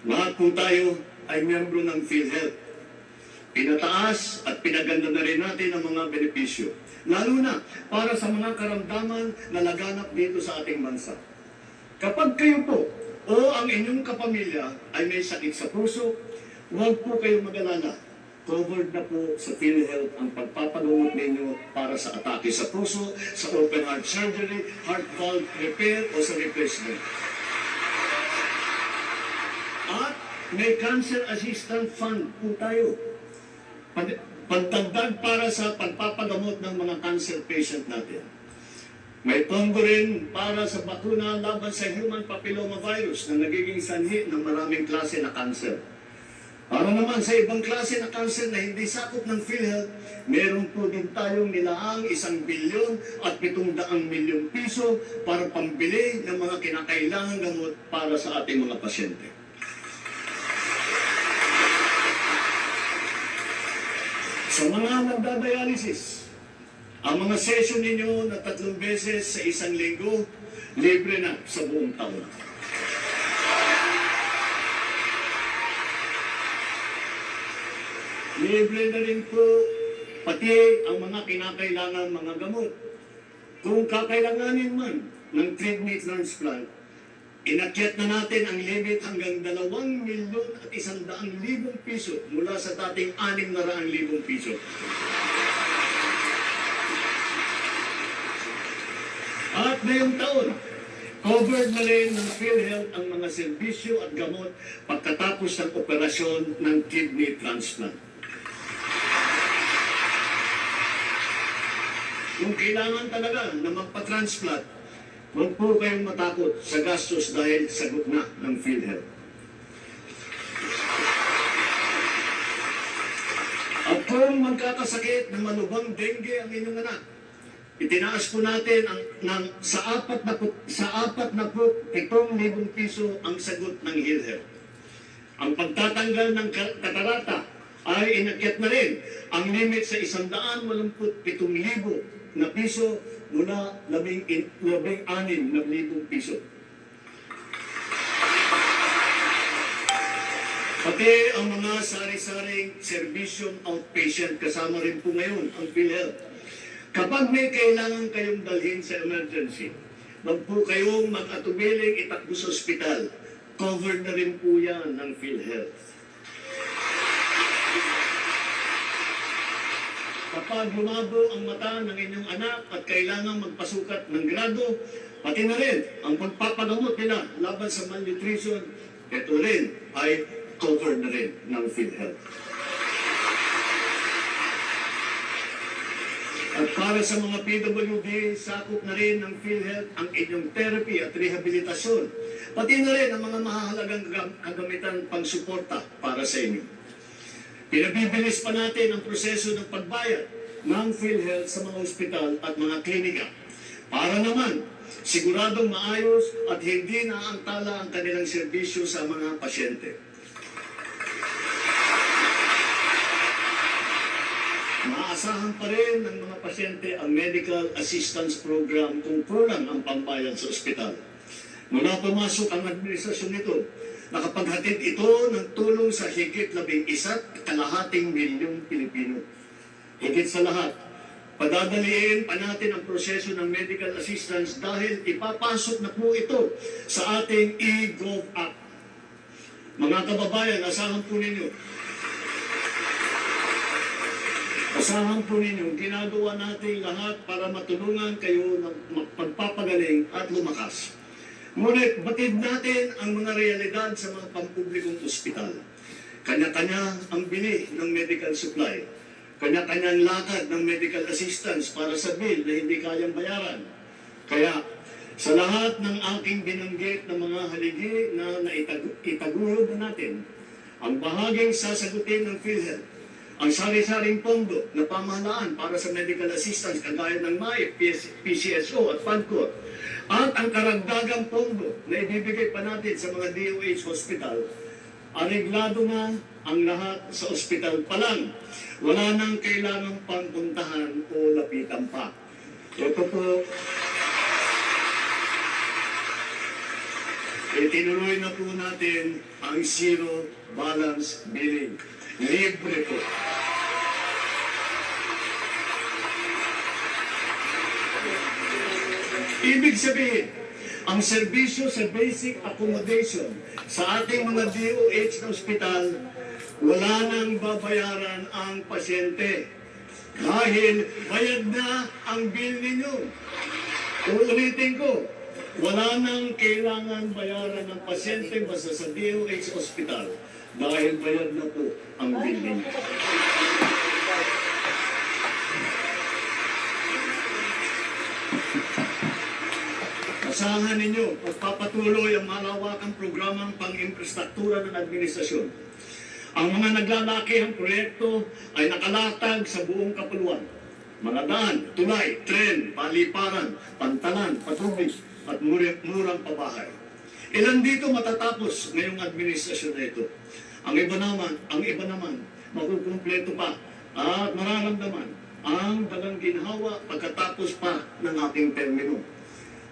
Lahat po tayo ay miyembro ng PhilHealth. Pinataas at pinaganda na rin natin ang mga benepisyo. Lalo na para sa mga karamdaman na laganap dito sa ating bansa. Kapag kayo po o ang inyong kapamilya ay may sakit sa puso, huwag po kayong mag-alala. Covered na po sa PhilHealth ang pagpapagamot ninyo para sa atake sa puso, sa open heart surgery, heart valve repair o sa replacement. At may cancer assistance fund po tayo. Pagdagdag para sa pagpapagamot ng mga cancer patient natin. May pondo rin para sa bakuna laban sa human papillomavirus na nagiging sanhi ng maraming klase na cancer. Para naman sa ibang klase na cancer na hindi sakop ng PhilHealth, meron po din tayong nilaang 1 bilyon at 700 milyong piso para pambili ng mga kinakailangang gamot para sa ating mga pasyente. Sa mga nagdadialysis, ang mga session ninyo na 3 beses sa 1 linggo, libre na sa buong taon. Libre na rin po pati ang mga kinakailangan mga gamot. Kung kakailanganin man ng kidney transplant, inakyat na natin ang limit hanggang 2,100,000 piso mula sa dating 600,000 piso. At ngayong taon, covered na rin ng PhilHealth ang mga serbisyo at gamot pagkatapos ng operasyon ng kidney transplant. Kung kailangan talaga na magpa-transplant, huwag po kayong matakot sa gastos dahil sagot na ng PhilHealth. At kung magkakasakit ng malubhang dengue ang inyong anak, itinaas po natin sa 47,000 piso ang sagot ng PhilHealth. Ang pagtatanggal ng katarata ay inakyat na rin ang limit sa 187,000 na piso mula 16,000 piso. Pati ang mga sari-saring serbisyong outpatient, kasama rin po ngayon ang PhilHealth. Kapag may kailangan kayong dalhin sa emergency, wag po kayong mag-atubiling itakbo sa ospital. Covered na rin po yan ng PhilHealth. Kapag lumabo ang mata ng inyong anak at kailangan magpasukat ng grado, pati na rin ang pagpapagamot nila laban sa malnutrition, ito rin ay covered na rin ng PhilHealth. At para sa mga PWD, sakop na rin ng PhilHealth ang inyong therapy at rehabilitasyon, pati na rin ang mga mahalagang kagamitan pang-suporta para sa inyo. Pinabibilis pa natin ang proseso ng pagbayad ng PhilHealth sa mga ospital at mga klinika para naman siguradong maayos at hindi naantala ang kanilang serbisyo sa mga pasyente. Maasahan pa rin ng mga pasyente ang Medical Assistance Program kung kulang ang pambayad sa ospital. Mula pumasok ang administrasyon nito, nakapaghatid ito ng tulong sa higit 11.5 milyong Pilipino. Higit sa lahat, padadaliin pa natin ang proseso ng medical assistance dahil ipapasok na po ito sa ating e-Gov app. Mga kababayan, asahan po ninyo, ginagawa natin lahat para matulungan kayo ng magpapagaling at lumakas. Ngunit batid natin ang mga realidad sa mga pampublikong ospital. Kanya-kanya ang bili ng medical supply. Kanya-kanyang lakad ng medical assistance para sa bill na hindi kayang bayaran. Kaya sa lahat ng aking binanggit na mga haligi na itaguyod na natin, ang bahaging sasagutin ng PhilHealth, ang sari-saring pondo na pamahalaan para sa medical assistance kagaya ng MAIP, PCSO at PANCOR, at ang karagdagang pondo na ibibigay pa natin sa mga DOH hospital, areglado na ang lahat sa ospital pa lang. Wala nang kailangang pangpuntahan o lapitan pa. Ito po, itinuloy na po natin ang zero balance billing. Libre po. Ibig sabihin, ang serbisyo sa basic accommodation sa ating mga DOH na ospital, wala nang babayaran ang pasyente dahil bayad na ang bill ninyo. Uulitin ko, wala nang kailangan bayaran ng pasyente basta sa DOH hospital dahil bayad na po ang bill ninyo. Asahan ninyo, pagpapatuloy ang malawakang programang pang-infrastruktura ng administrasyon. Ang mga naglalakihang proyekto ay nakalatag sa buong kapuluan. Mga daan, tulay, tren, paliparan, pantalan, patubig, at murang pabahay. Ilan dito matatapos ngayong administrasyon na ito. Ang iba naman, makukumpleto pa at mararamdaman ang dalang ginhawa pagkatapos pa ng ating termino.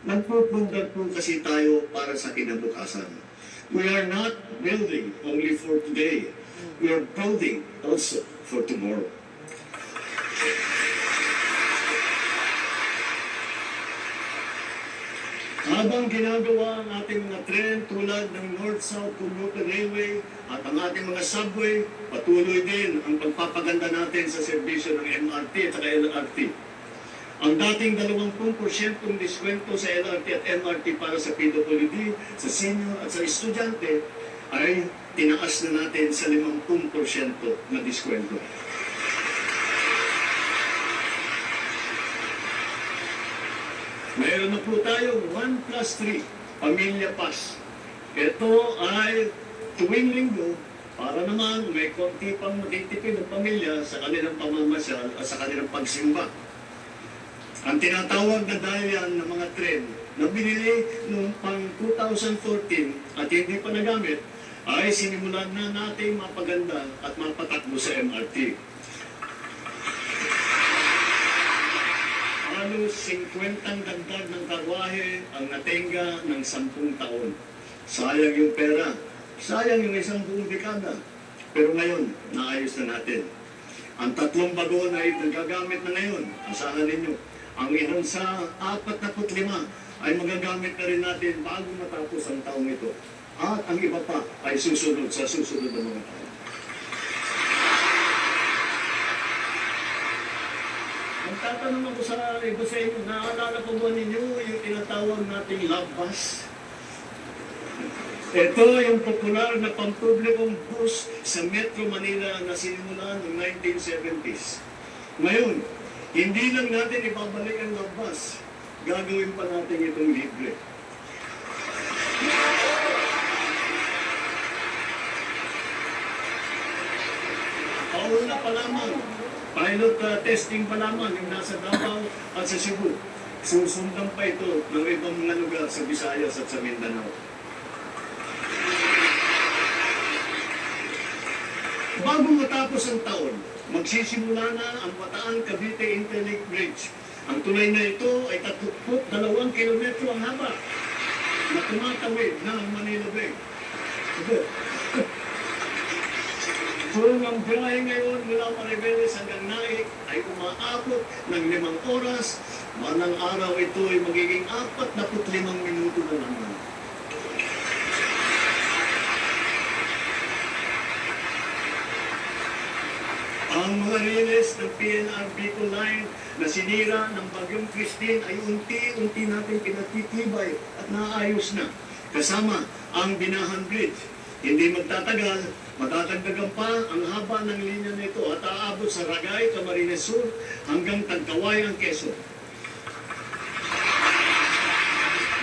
Nagpupundag po kasi tayo para sa kinabukasan. We are not building only for today. We are building also for tomorrow. Habang ginagawa ang ating mga tren tulad ng North-South Commuter Railway at ang ating mga subway, patuloy din ang pagpapaganda natin sa serbisyo ng MRT at LRT. Ang dating 20% diskwento sa LRT at MRT para sa PWD, sa senior at sa estudyante ay tinaas na natin sa 50% na diskwento. Mayroon na po tayong 1+3 Pamilya Pass. Ito ay tuwing linggo para naman may konti pang matitipid ng pamilya sa kanilang pamamasyal at sa kanilang pagsimba. Ang tinatawag na dial ng mga tren na binili noong pang 2014 at hindi pa nagamit ay sinimulan na nating mapaganda at mapatakbo sa MRT. Halos 50 dagdag ng karwahe ang natenga ng 10 taon. Sayang yung pera, sayang yung isang buong dekada. Pero ngayon, naayos na natin. Ang 3 bagon ay nagagamit na ngayon. Asahan ninyo, ang ilan sa 45 ay magagamit na rin natin bago matapos ang taong ito. At ang iba pa ay susunod sa susunod na mga taon. Magtatanong ako sa iba sa inyo, naalala po ba ninyo yung tinatawag nating love bus? Ito yung popular na pampublikong bus sa Metro Manila na sinimulan noong 1970s. Ngayon, hindi lang natin ibabalik ang love bus, gagawin pa natin itong libre. Paul na pa lamang, pilot testing pa lamang yung nasa Davao at sa Cebu. Susundan pa ito ng ibang mga lugar sa Visayas at sa Mindanao. Bago matapos ang taon, magsisimula na ang Bataan Cavite Interlink Bridge. Ang tulay na ito ay 32 kilometro ang haba na tumatawid ng Manila Bay. Kung ang biyahe ngayon mula Maribeles hanggang Naik ay umaabot ng 5 oras, manang araw ito ay magiging 45 minuto na naman. Ang mga riles ng PNR Bicol Line na sinira ng Bagyong Christine ay unti-unti natin pinatitibay at naayos na. Kasama ang Binahan Bridge. Hindi magtatagal, matatagdagan pa ang haba ng linya nito at aabot sa Ragay, Camarines Sur hanggang Tagkawayan, Quezon.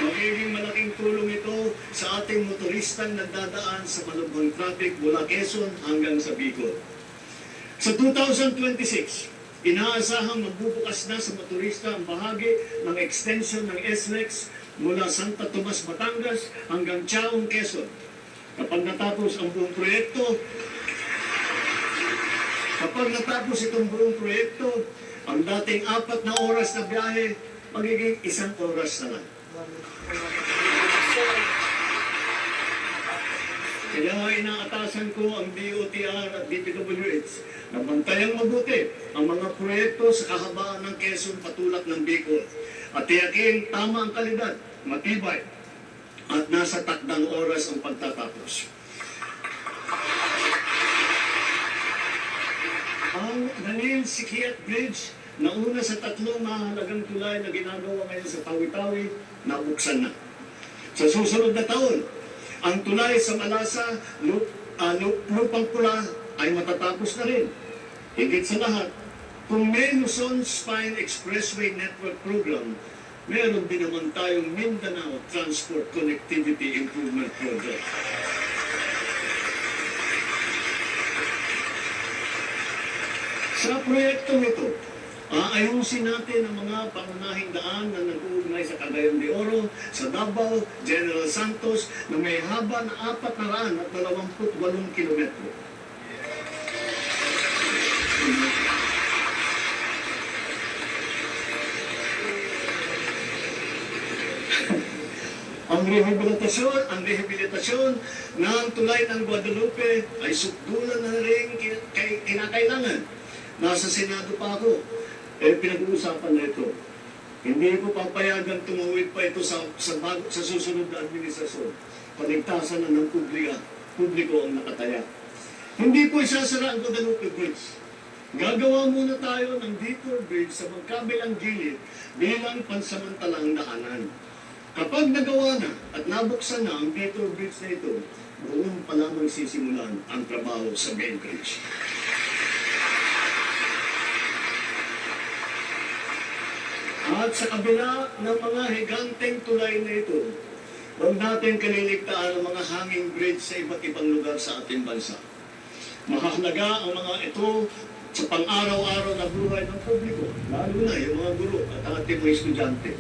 Magiging malaking tulong ito sa ating motoristang nagdadaan sa malubhang traffic mula Quezon hanggang sa Bicol. Sa 2026, inaasahang magbubukas na sa motorista ang bahagi ng extension ng SLEX mula Santa Tomas, Batangas hanggang Chaong, Quezon. Kapag natapos itong buong proyekto, ang dating 4 na oras na biyahe, magiging 1 oras na lang. Kaya inaatasan ko ang DOTR at DPWH na bantayang mabuti ang mga proyekto sa kahabaan ng Quezon patulak ng Bicol at tiyakin tama ang kalidad, matibay, at nasa takdang oras ang pagtatapos. Ang Daniel Sikiat Bridge na una sa 3 mahalagang tulay na ginagawa ngayon sa Tawi-Tawi, nabuksan na. Sa susunod na taon, ang tulay sa Malasa, Lupang Pula ay matatapos na rin. Higit sa lahat, kung may Luzon Spine Expressway Network Program, meron din naman tayong Mindanao Transport Connectivity Improvement Project. Sa proyektong ito, aayusin natin ang mga pangunahing daan na nag-uugnay sa Cagayan de Oro, sa Davao, General Santos, na may haba na 428 kilometro. Ang rehabilitasyon ng tulay ng Guadalupe ay sukdulan na rin kinakailangan. Nasa Senado pa ako. Pinag-uusapan na ito. Hindi ko papayagan tumuwid pa ito sa susunod na administrasyon. Paligtasan na ng publiko ang nakataya. Hindi po isasara ang Guadalupe Bridge. Gagawa muna tayo ng detour bridge sa magkabilang gilid bilang pansamantalang daanan. Kapag nagawa na at nabuksan na ang detour bridge na ito, doon pa lamang sisimulan ang trabaho sa main bridge. At sa kabila ng mga higanteng tulay na ito, huwag natin kaliligtaan ang mga hanging bridge sa iba't ibang lugar sa ating bansa. Mahalaga ang mga ito sa pang-araw-araw na buhay ng publiko, lalo na yung mga guro at ang ating mga estudyante.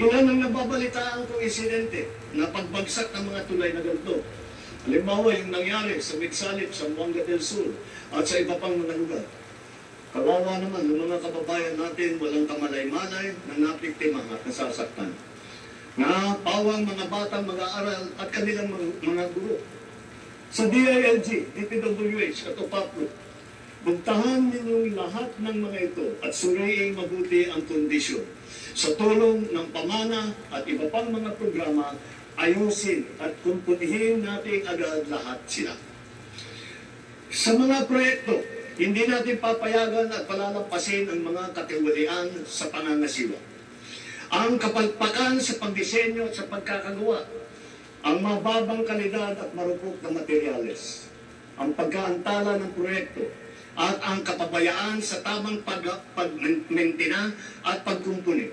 Ilan ang nababalitaan kong insidente na pagbagsak ng mga tulay na ganito. Halimbawa, yung nangyari sa Mitsalip, sa Buanga del Sur, at sa iba pang mga lugar. Kawawa naman ng mga kababayan natin, walang kamalay-malay na napiktima at nasasaktan. Na pawang mga batang mag-aaral at kanilang mga guro. Sa DILG, DPWH at OPAPRO, buntahan ninyong lahat ng mga ito at suriing mabuti ang kondisyon. Sa tulong ng pamana at iba pang mga programa, ayusin at kumpunihin natin agad lahat sila. Sa mga proyekto, hindi natin papayagan at palalampasin ang mga katiwalian sa pangangasiwa. Ang kapalpakan sa pagdisenyo at sa pagkakagawa, ang mababang kalidad at marupok na materyales, ang pagkaantala ng proyekto, at ang kapabayaan sa tamang pagmentina at pagkumpuni.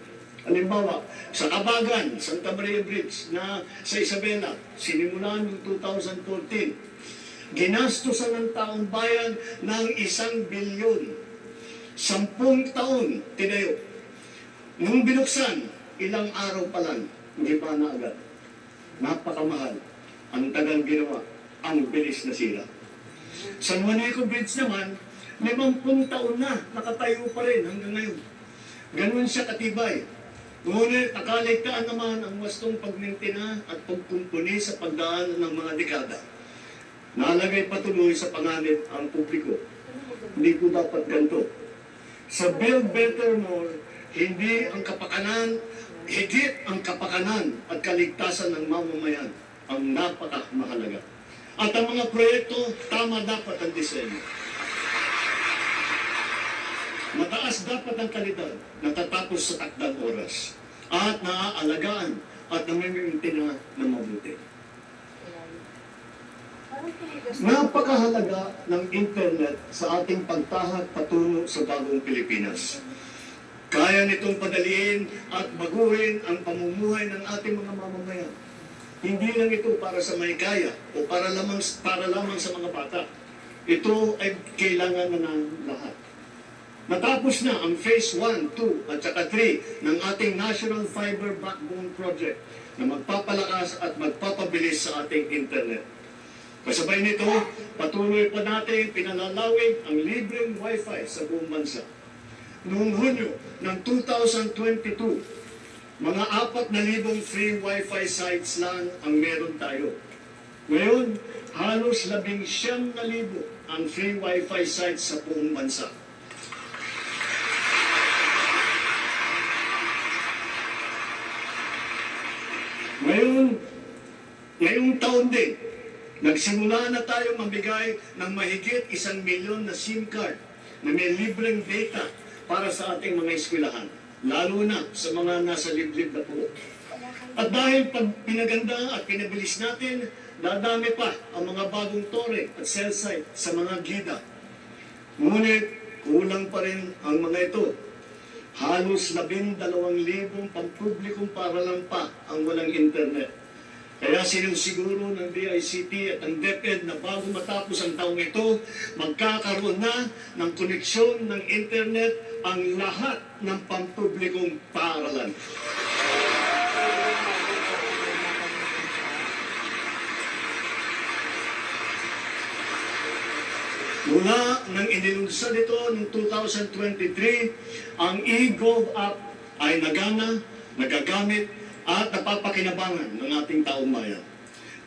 Halimbawa, sa Kabagan, Santa Maria Bridge na sa Isabela, sinimulan noong 2014, ginastusan ng taong bayan ng 1 bilyon. 10 taon tinayo. Nung binuksan, ilang araw pa lang, hindi pa na agad. Napakamahal. Ang tagal ginawa. Ang bilis na sira. San Juanico Bridge naman, 50 taon na, nakatayo pa rin hanggang ngayon. Ganun siya katibay. Ngunit nakaligtaan naman ang wastong pagmintina at pagkumpuni sa pagdaan ng mga dekada. Nalagay patuloy sa panganib ang publiko. Hindi ko dapat ganito. Sa Build Better More, hindi ang kapakanan, higit ang kapakanan at kaligtasan ng mamamayan ang napakamahalaga. At ang mga proyekto, tama dapat ang disenyo. Mataas dapat ang kalidad, natatapos sa takdang oras, at naaalagaan at namimimintina ng mabuti. Napakahalaga ng internet sa ating pagtahak patungo sa bagong Pilipinas. Kaya nitong padaliin at baguhin ang pamumuhay ng ating mga mamamayan. Hindi lang ito para sa may kaya o para lamang sa mga bata. Ito ay kailangan na ng lahat. Natapos na ang Phase 1, 2 at saka 3 ng ating National Fiber Backbone Project na magpapalakas at magpapabilis sa ating internet. Kasabay nito, patuloy pa natin pinalalawig ang libreng Wi-Fi sa buong bansa. Noong Hunyo ng 2022, mga 4,000 free Wi-Fi sites lang ang meron tayo. Ngayon, halos 19,000 ang free Wi-Fi sites sa buong bansa. Ngayong taon din, nagsimula na tayo mabigay ng mahigit 1 milyon na SIM card na may libreng data para sa ating mga eskwelahan, lalo na sa mga nasa liblib na pulo. At dahil pag pinaganda at pinabilis natin, dadami pa ang mga bagong tore at cell site sa mga gida. Ngunit kulang pa rin ang mga ito. Halos 12,000 pampublikong paralan pa ang walang internet. Kaya sinisiguro ng DICT at ang DepEd na bago matapos ang taong ito, magkakaroon na ng koneksyon ng internet ang lahat ng pampublikong paaralan. Mula nang inilunsad ito noong 2023, ang eGov app ay nagana, nagagamit, at napapakinabangan ng ating taong bayan.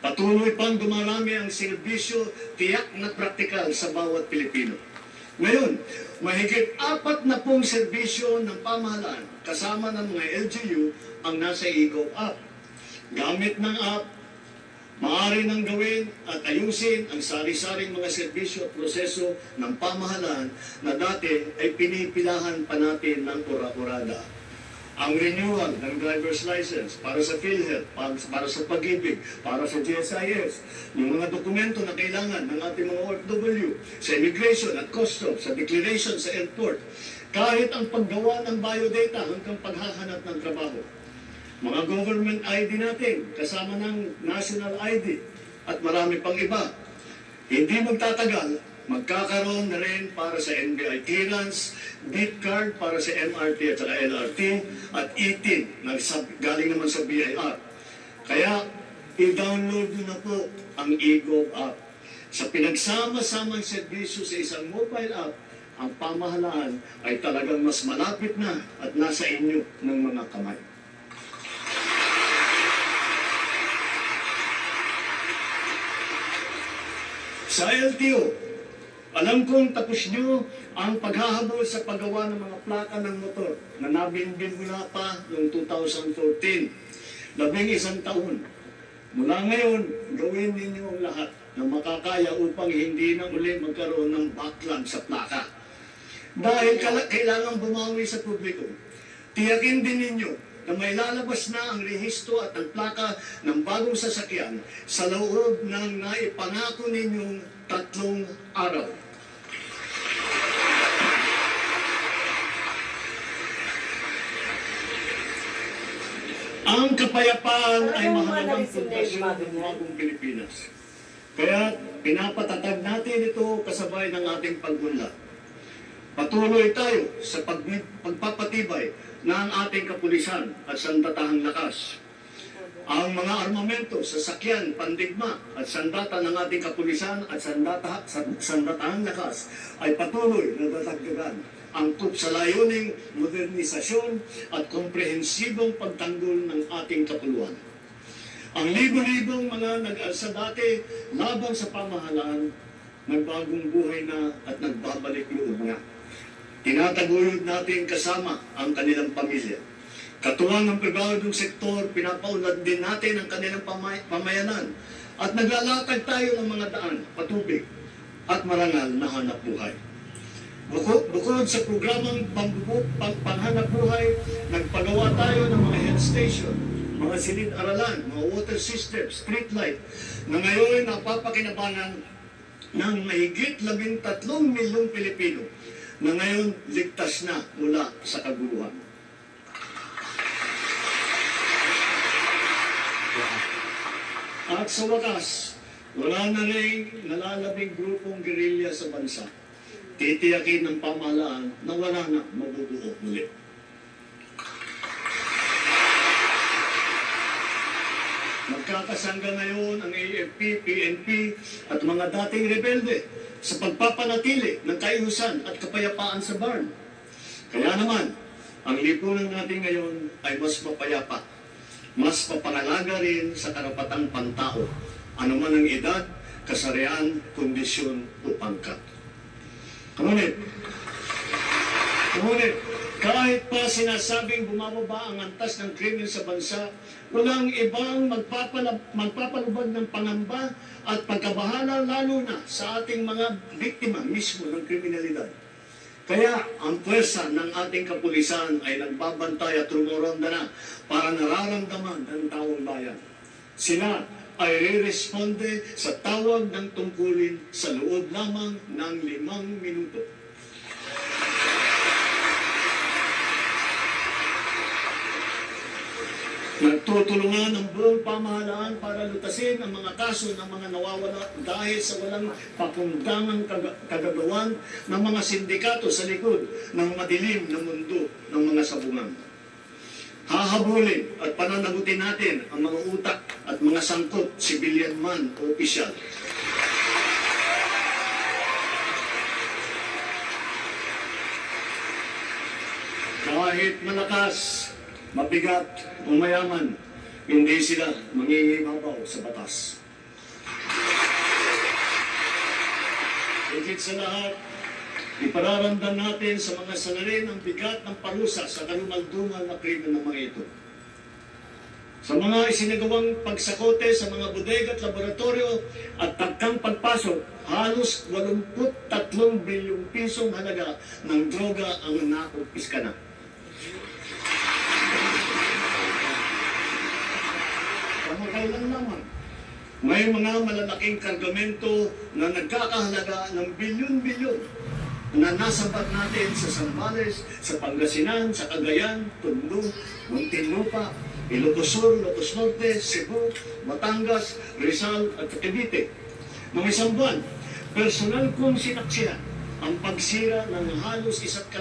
Patuloy pang dumarami ang serbisyo tiyak na praktikal sa bawat Pilipino. Ngayon, mahigit 40 serbisyo ng pamahalaan kasama ng mga LGU ang nasa eGov app. Gamit ng app, maaari nang gawin at ayusin ang sari-saring mga serbisyo at proseso ng pamahalaan na dati ay pinipilahan pa natin ng ura-urada. Ang renewal ng driver's license para sa PhilHealth, para sa Pag-ibig, para sa GSIS, yung mga dokumento na kailangan ng ating mga OFW, sa immigration at customs, sa declaration sa airport, kahit ang paggawa ng biodata hanggang paghahanap ng trabaho. Mga government ID natin, kasama ng national ID, at marami pang iba. Hindi magtatagal, magkakaroon na rin para sa NBI clearance, beat card para sa MRT at saka LRT, at e-TIN na galing naman sa BIR. Kaya i-download nyo na po ang eGov app. Sa pinagsama-samang serbisyo sa isang mobile app, ang pamahalaan ay talagang mas malapit na at nasa inyo ng mga kamay. Sa LTO, alam kong tapos nyo ang paghahabol sa paggawa ng mga plaka ng motor na nabinbin mula pa noong 2014. 11 taon. Mula ngayon, gawin ninyo ang lahat na makakaya upang hindi na uli magkaroon ng backlog sa plaka. Dahil kailangan bumawi sa publiko, tiyakin din ninyo na may lalabas na ang rehistro at ang plaka ng bagong sasakyan sa loob ng naipangako ninyong 3 araw. Ang kapayapaan ay mahalagang pundasyon ng bagong Pilipinas. Kaya pinapatatag natin ito kasabay ng ating paggunlad. Patuloy tayo sa pagpapatibay ng ating kapulisan at sandatahang lakas. Ang mga armamento, sasakyan, pandigma at sandata ng ating kapulisan at sandatahang lakas ay patuloy na dadagdagan angkop sa layuning modernisasyon at komprehensibong pagtanggol ng ating kapuluan. Ang libo-libong mga nag-alsa dati laban sa pamahalaan, nagbagong buhay na at nagbabalik loob na. Tinataguyod natin kasama ang kanilang pamilya. Katuwang ng pribadong sektor, pinapaunlad din natin ang kanilang pamayanan at naglalakad tayo ng mga daan, patubig at marangal na hanap buhay. Bukod sa programang panghanap buhay, nagpagawa tayo ng mga health station, mga silid-aralan, mga water system, street light, na ngayon napapakinabangan ng mahigit 13 milyong Pilipino na ngayon ligtas na mula sa kaguluhan. At sa wakas, wala na rin nalalabing grupong gerilya sa bansa. Titiyakin ng pamahalaan na wala na mabubuo muli. Magkakasangga ngayon ang AFP, PNP at mga dating rebelde sa pagpapanatili ng kaayusan at kapayapaan sa BARN. Kaya naman, ang lipunan natin ngayon ay mas mapayapa, mas papangalaga rin sa karapatang pantao, anuman ang edad, kasarian, kondisyon o pangkat. Ngunit, kahit pa sinasabing bumababa ang antas ng krimen sa bansa, walang ibang magpapalubag ng pangamba at pagkabahala lalo na sa ating mga biktima mismo ng kriminalidad. Kaya ang puwersa ng ating kapulisan ay nagbabantay at rumoronda na para nararamdaman ng taong bayan. Sila ay re-responde sa tawag ng tungkulin sa loob lamang ng 5 minuto. Nagtutulungan ang buong pamahalaan para lutasin ang mga kaso ng mga nawawala dahil sa walang pakundangang kagagawan ng mga sindikato sa likod ng madilim na mundo ng mga sabungan. Hahabulin at pananagutin natin ang mga utak at mga sangkot, civilian man o opisyal. Kahit malakas, mabigat o mayaman, hindi sila mangingibabaw sa batas. Higit sa lahat, ipararamdam natin sa mga salarin ang bigat ng parusa sa kalumaldumal na krimen ng mga ito. Sa mga isinagawang pagsakote sa mga bodega at laboratorio at tagkang pagpasok, halos 83 bilyong pisong halaga ng droga ang nakumpiska na. Kamakailan naman, may mga malalaking kargamento na nagkakahalaga ng bilyon-bilyon na nasabat natin sa Zambales, sa Pangasinan, sa Cagayan, Tondo, Muntinlupa, Ilocos Sur, Ilocos Norte, Cebu, Batangas, Rizal at Cavite. Noong isang buwan, personal kong sinaksihan ang pagsira ng halos 1.5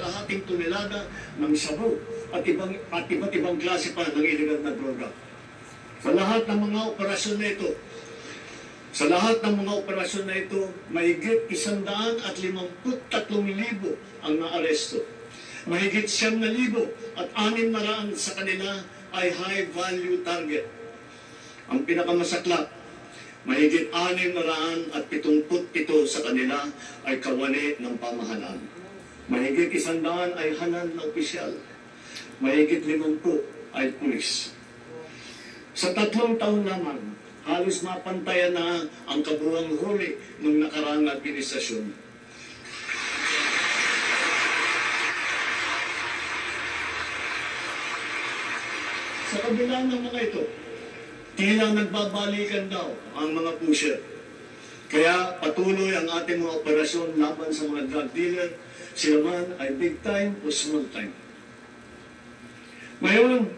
tonelada ng sabu at iba't ibang klase pa ng iligal na droga. Sa lahat ng mga operasyon na ito, mahigit 153,000 ang naaresto. Mahigit 9,000 at 600 sa kanila ay high-value target. Ang pinakamasaklap, mahigit 677 sa kanila ay kawani ng pamahalaan. Mahigit 100 ay hanal na opisyal. Mahigit 50 ay pulis. Sa 3 taon lamang, halos mapantayan na ang kabuuang huli ng nakaraang administrasyon. Sa kabila ng mga ito, tila nagbabalikan daw ang mga pusher. Kaya patuloy ang ating mga operasyon laban sa mga drug dealer, sila man ay big time o small time. Ngayon,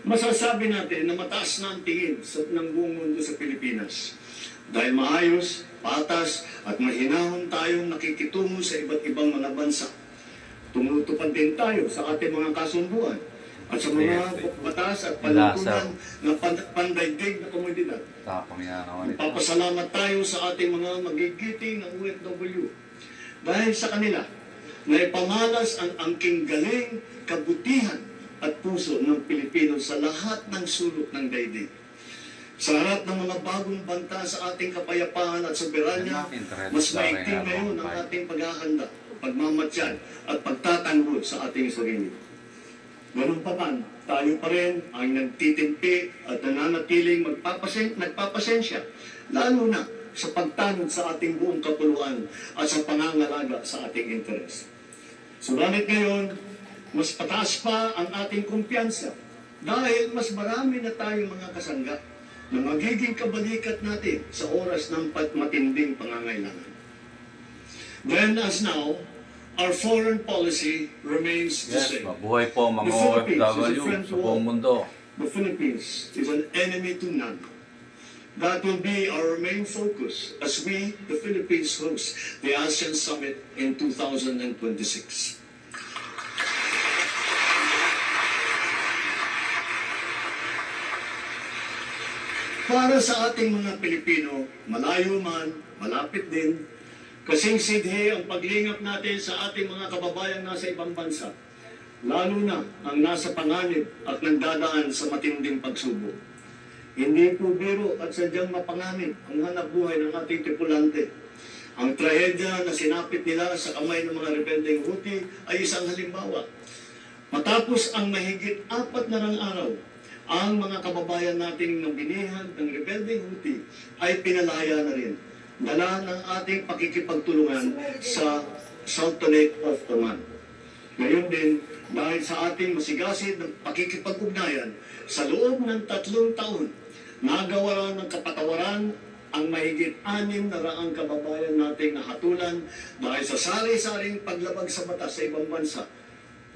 masasabi natin na mataas na ang tingin ng buong mundo sa Pilipinas. Dahil maayos, patas at mahinahon tayong nakikitungo sa iba't ibang mga bansa. Tumutupad din tayo sa ating mga kasunduan at sa mga batas at panuntunan ng pandaigdig na komunidad. Papasalamat tayo sa ating mga magigiting ng OFW. Dahil sa kanila, naipamalas ang angking galing, kabutihan at puso ng Pilipino sa lahat ng sulok ng daigdig. Sa harap ng mga bagong banta sa ating kapayapaan at soberanya, mas maigting ngayon ang ating paghahanda, pagmamatyan at pagtatanggol sa ating sarili. Ganun pa man, tayo pa rin ang nagtitimpi at nananatiling nagpapasensya, lalo na sa pagtanod sa ating buong kapuluan at sa pangangalaga sa ating interes. Subalit ngayon, mas pataas pa ang ating kumpiyansa dahil mas marami na tayong mga kasangga na magiging kabalikat natin sa oras ng matinding pangangailangan. Then as now, our foreign policy remains the same. Mabuhay po mga OFW sa buong mundo. The Philippines is an enemy to none. That will be our main focus as we, the Philippines, host the ASEAN Summit in 2026. Para sa ating mga Pilipino, malayo man, malapit din, kasing sidhi ang paglingap natin sa ating mga kababayang nasa ibang bansa, lalo na ang nasa panganib at nagdadaan sa matinding pagsubok. Hindi po biro at sadyang mapanganib ang hanap buhay ng ating tripulante. Ang trahedya na sinapit nila sa kamay ng mga rebeldeng Houthi ay isang halimbawa. Matapos ang mahigit 4 na araw, ang mga kababayan nating nabinihan ng rebeldeng Houthi ay pinalaya na rin. Dala ng ating pakikipagtulungan sa Sultanate of Oman. Ngayon din, dahil sa ating masigasig ng pakikipag-ugnayan, sa loob ng 3 taon, nagawa ng kapatawaran ang mahigit 600 kababayan nating nahatulan dahil sa sari-saring paglabag sa batas sa ibang bansa,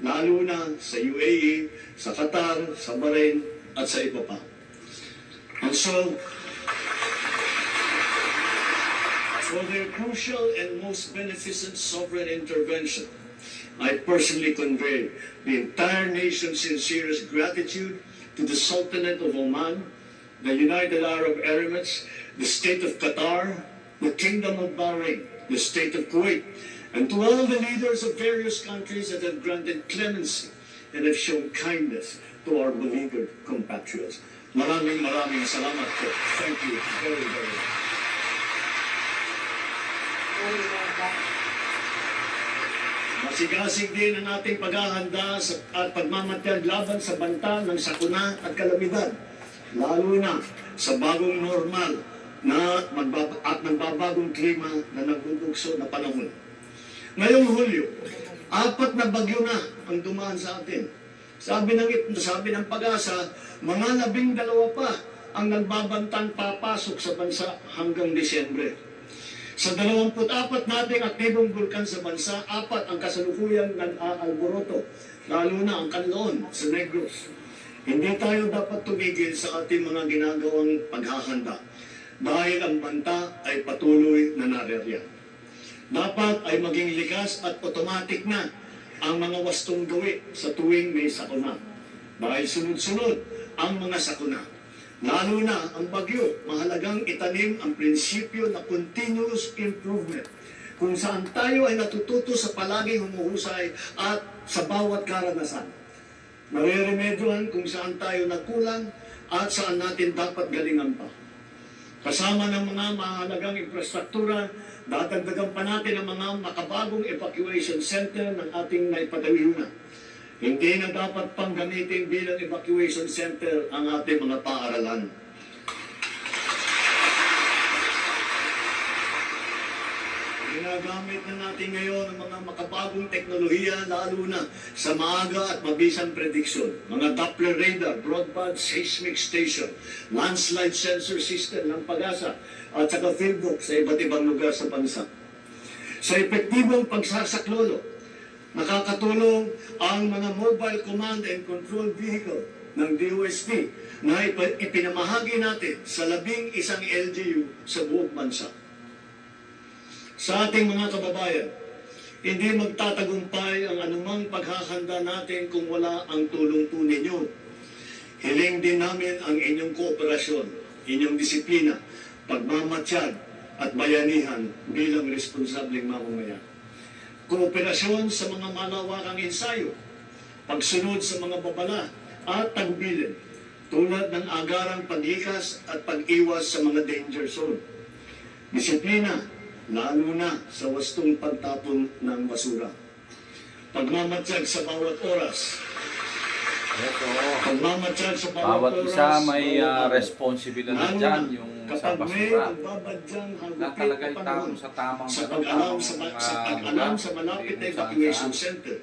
lalo na sa UAE, sa Qatar, sa Bahrain, at sa iba pa. And so, for their crucial and most beneficent sovereign intervention, I personally convey the entire nation's sincerest gratitude to the Sultanate of Oman, the United Arab Emirates, the State of Qatar, the Kingdom of Bahrain, the State of Kuwait, and to all the leaders of various countries that have granted clemency and have shown kindness to our beleaguered compatriots. Maraming salamat po. Thank you very, very much. Masigasig din ang ating paghahanda at pagmamatyan laban sa banta ng sakuna at kalamidad, lalo na sa bagong normal at nagbabagong klima na nagbubugso na panahon. Ngayong Hulyo, 4 na bagyo na ang dumaan sa atin. Sabi ng Pag-asa, mga 12 pa ang nagbabantang papasok sa bansa hanggang Disyembre. Sa 24 nating aktibong bulkan sa bansa, 4 ang kasalukuyang nag-aalboroto, lalo na ang Canlaon sa Negros. Hindi tayo dapat tumigil sa ating mga ginagawang paghahanda dahil ang banta ay patuloy na naririyan. Dapat ay maging likas at otomatik na ang mga wastong gawi sa tuwing may sakuna. Dahil sunod-sunod ang mga sakuna. Lalo na ang bagyo, mahalagang itanim ang prinsipyo na continuous improvement, kung saan tayo ay natututo sa palaging humuhusay at sa bawat karanasan. Nareremedyohan kung saan tayo nagkulang at saan natin dapat galingan pa. Kasama ng mga mahalagang infrastruktura, dadagdagan pa natin ang mga makabagong evacuation center ng ating naipadawiuna. Hindi na dapat pang gamitin bilang evacuation center ang ating mga paaralan. Ginagamit na natin ngayon ang mga makabagong teknolohiya, lalo na sa maaga at mabisang prediksyon. Mga Doppler radar, broadband seismic station, landslide sensor system ng Pag-asa at saka fieldbook sa iba't ibang lugar sa bansa. Sa epektibong pagsasaklolo, nakakatulong ang mga mobile command and control vehicle ng DOST na ipinamahagi natin sa 11 LGU sa buong bansa. Sa ating mga kababayan, hindi magtatagumpay ang anumang paghahanda natin kung wala ang tulong po ninyo. Hiling din namin ang inyong kooperasyon, inyong disiplina, pagmamatsyag at bayanihan bilang responsableng mamamayan. Kooperasyon sa mga malawakang ensayo, pagsunod sa mga babala at tagubilin, tulad ng agarang paglikas at pag-iwas sa mga danger zone. Disiplina, lalo na sa wastong pagtapon ng basura. Pagmamatsyag sa bawat oras. Pagmamatsyag sa Bawat oras. isa may responsibilidad dyan, yung sa kapag may basura. magbabadyang Na hagupit talaga na panahon, sa tamang sa ano, pag-alam tamang sa, mga sa pag-alam lugar, sa malapit na hindi kung evacuation saan-saan. center,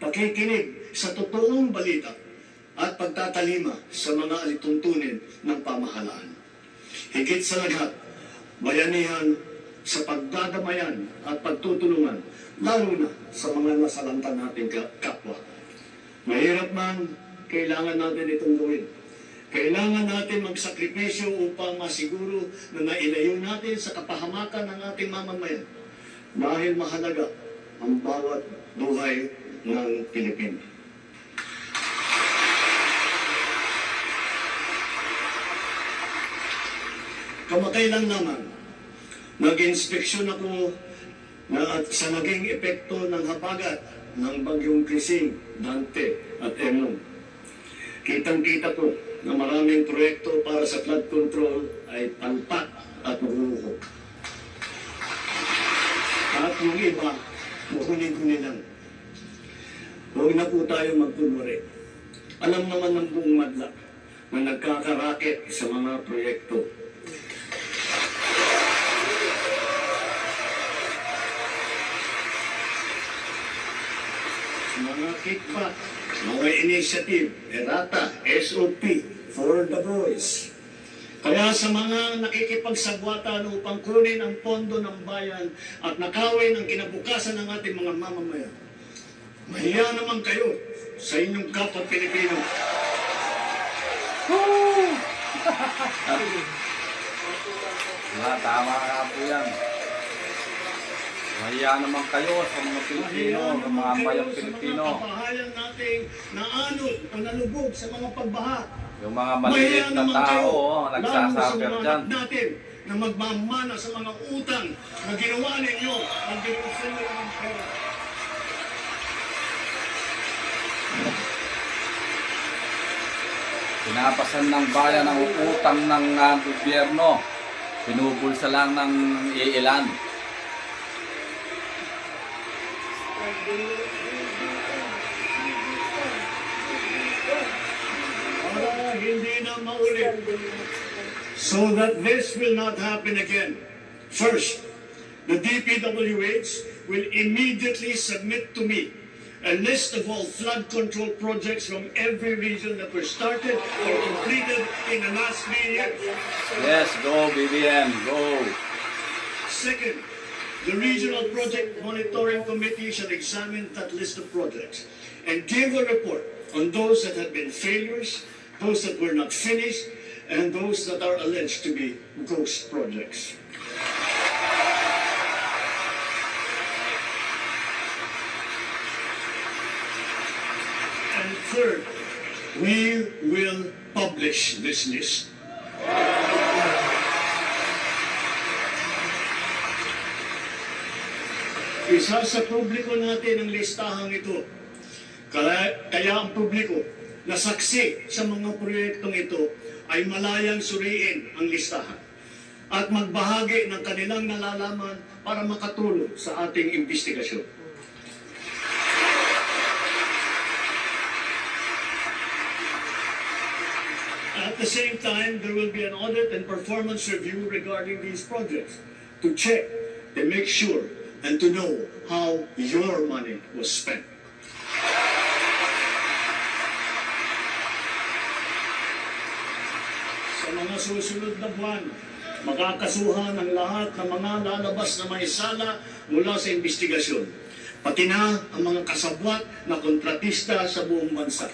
pakikinig sa totoong balita at pagtatalima sa mga alituntunin ng pamahalaan. Higit sa lahat, bayanihan sa pagdadamayan at pagtutulungan, lalo na sa mga nasalanta nating kapwa. Mahirap man, kailangan natin itong gawin. Kailangan natin magsakripisyo upang masiguro na nailayo natin sa kapahamakan ng ating mamamayan dahil mahalaga ang bawat buhay ng Pilipino. Kamakailan naman, nag-inspeksyon ako sa naging epekto ng habagat ng bagyong Krising, Dante at Emong. Kitang-kita ko na maraming proyekto para sa flood control ay palpak at mahuhukok. At yung iba, mahuli-huli lang. Huwag na po tayo magkunwari. Alam naman ng buong madla na nagkakaraket sa mga proyekto. Mga kickback, mga initiative, errata, SOP, for the boys. Kaya sa mga nakikipagsagwatan upang kunin ang pondo ng bayan at nakawin ang kinabukasan ng ating mga mamamayan, mahiya naman kayo sa inyong kapwa Pilipino. Tama nga po yan. Mahiya naman kayo sa mga Pilipino, sa mga mayang Pilipino. Sa mga kabahayan nating naanod o nalubog sa mga pagbaha. Yung mga maliliit na tao, nagsasuffer dyan. natin na magmamana sa mga utang na ginawa ninyo ang ginusino ng pera. Pinapasan ng bayan ang utang ng gobyerno. Pinubulsa lang ng iilan. Para hindi na maulit. So that this will not happen again. First, the DPWH will immediately submit to me a list of all flood control projects from every region that were started or completed in the last 3 years. Yes, go BBM, go. Second, the Regional Project Monitoring Committee shall examine that list of projects and give a report on those that have been failures, those that were not finished, and those that are alleged to be ghost projects. And third, we will publish this list Isa sa publiko natin ang listahang ito. Kaya ang publiko na saksi sa mga proyektong ito ay malayang suriin ang listahan at magbahagi ng kanilang nalalaman para makatulong sa ating investigasyon. At the same time, there will be an audit and performance review regarding these projects to check, to make sure, and to know how your money was spent. Sa mga susunod na buwan, makakasuhan ang lahat ng mga lalabas na may sala mula sa investigasyon, pati na ang mga kasabwat na kontratista sa buong bansa.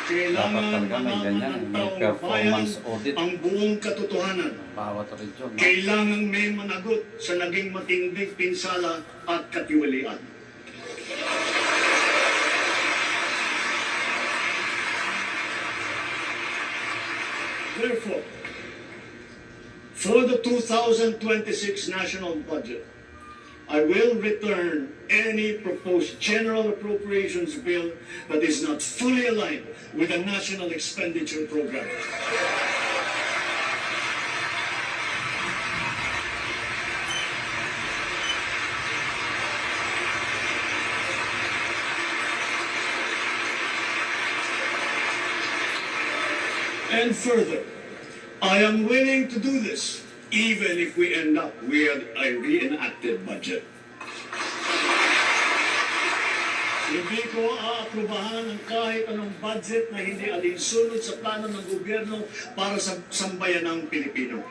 Kailangan Dapat talaga may malaman ganyan, ng may taong performance bayan audit. ang buong katotohanan. Bawat region. No? Kailangan may managot sa naging matinding pinsala at katiwalian. Therefore, for the 2026 national budget, I will return any proposed general appropriations bill that is not fully aligned with the national expenditure program. And further, I am willing to do this even if we end up with a reenacted budget. Hindi ko aaprubahan ang kahit anong budget na hindi alinsunod sa plano ng gobyerno para sa sambayanang Pilipino.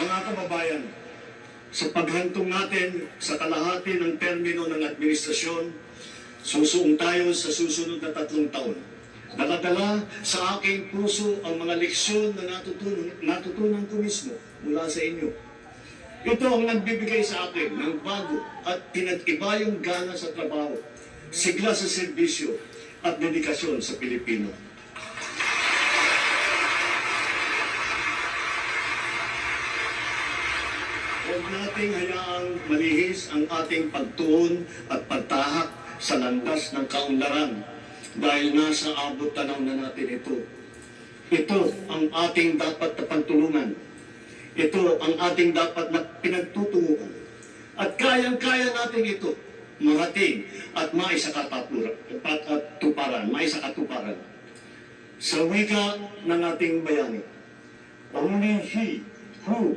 Mga kababayan, sa paghantong natin sa kalahati ng termino ng administrasyon, susuong tayo sa susunod na 3 taon. Nakadala sa aking puso ang mga leksyon na natutunan ko mismo mula sa inyo. Ito ang nagbibigay sa akin ng bago at pinag-iba yung gana sa trabaho, sigla sa serbisyo at dedikasyon sa Pilipino. Huwag nating hayaang malihis ang ating pagtuon at pagtahak sa landas ng kaunlaran dahil nasa abot tanaw na natin ito. Ito ang ating dapat na pagtulungan. Ito ang ating dapat na pinagtutunguhan. At kayang-kaya natin ito marating at maisakatuparan. Sa wika ng ating bayani, only he who,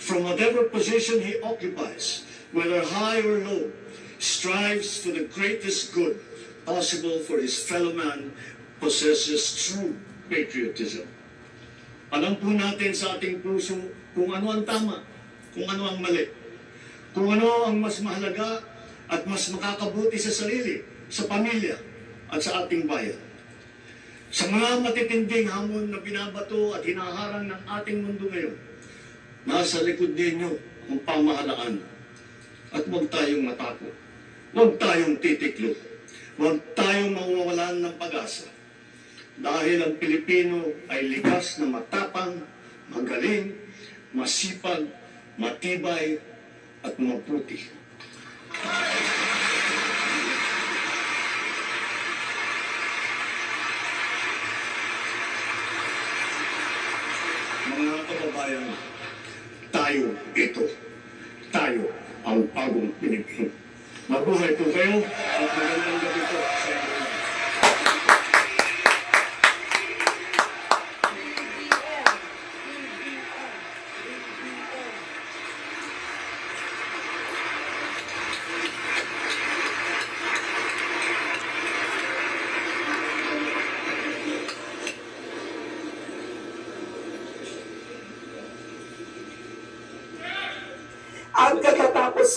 from whatever position he occupies, whether high or low, strives for the greatest good possible for his fellow man, possesses true patriotism. Alam po natin sa ating puso kung ano ang tama, kung ano ang mali, kung ano ang mas mahalaga at mas makakabuti sa sarili, sa pamilya at sa ating bayan. Sa mga matitinding hamon na binabato at hinaharang ng ating mundo ngayon, nasa likod ninyo ang pamahalaan. At huwag tayong matakot. Huwag tayong titiklop. Huwag tayong mawawalan ng pag-asa. Dahil ang Pilipino ay likas na matapang, magaling, masipag, matibay, at maputi. Mga kababayan, tayo ito. Tayo ang bagong Pilipino. Mabuhay po kayo at magandang gabi po sa inyo.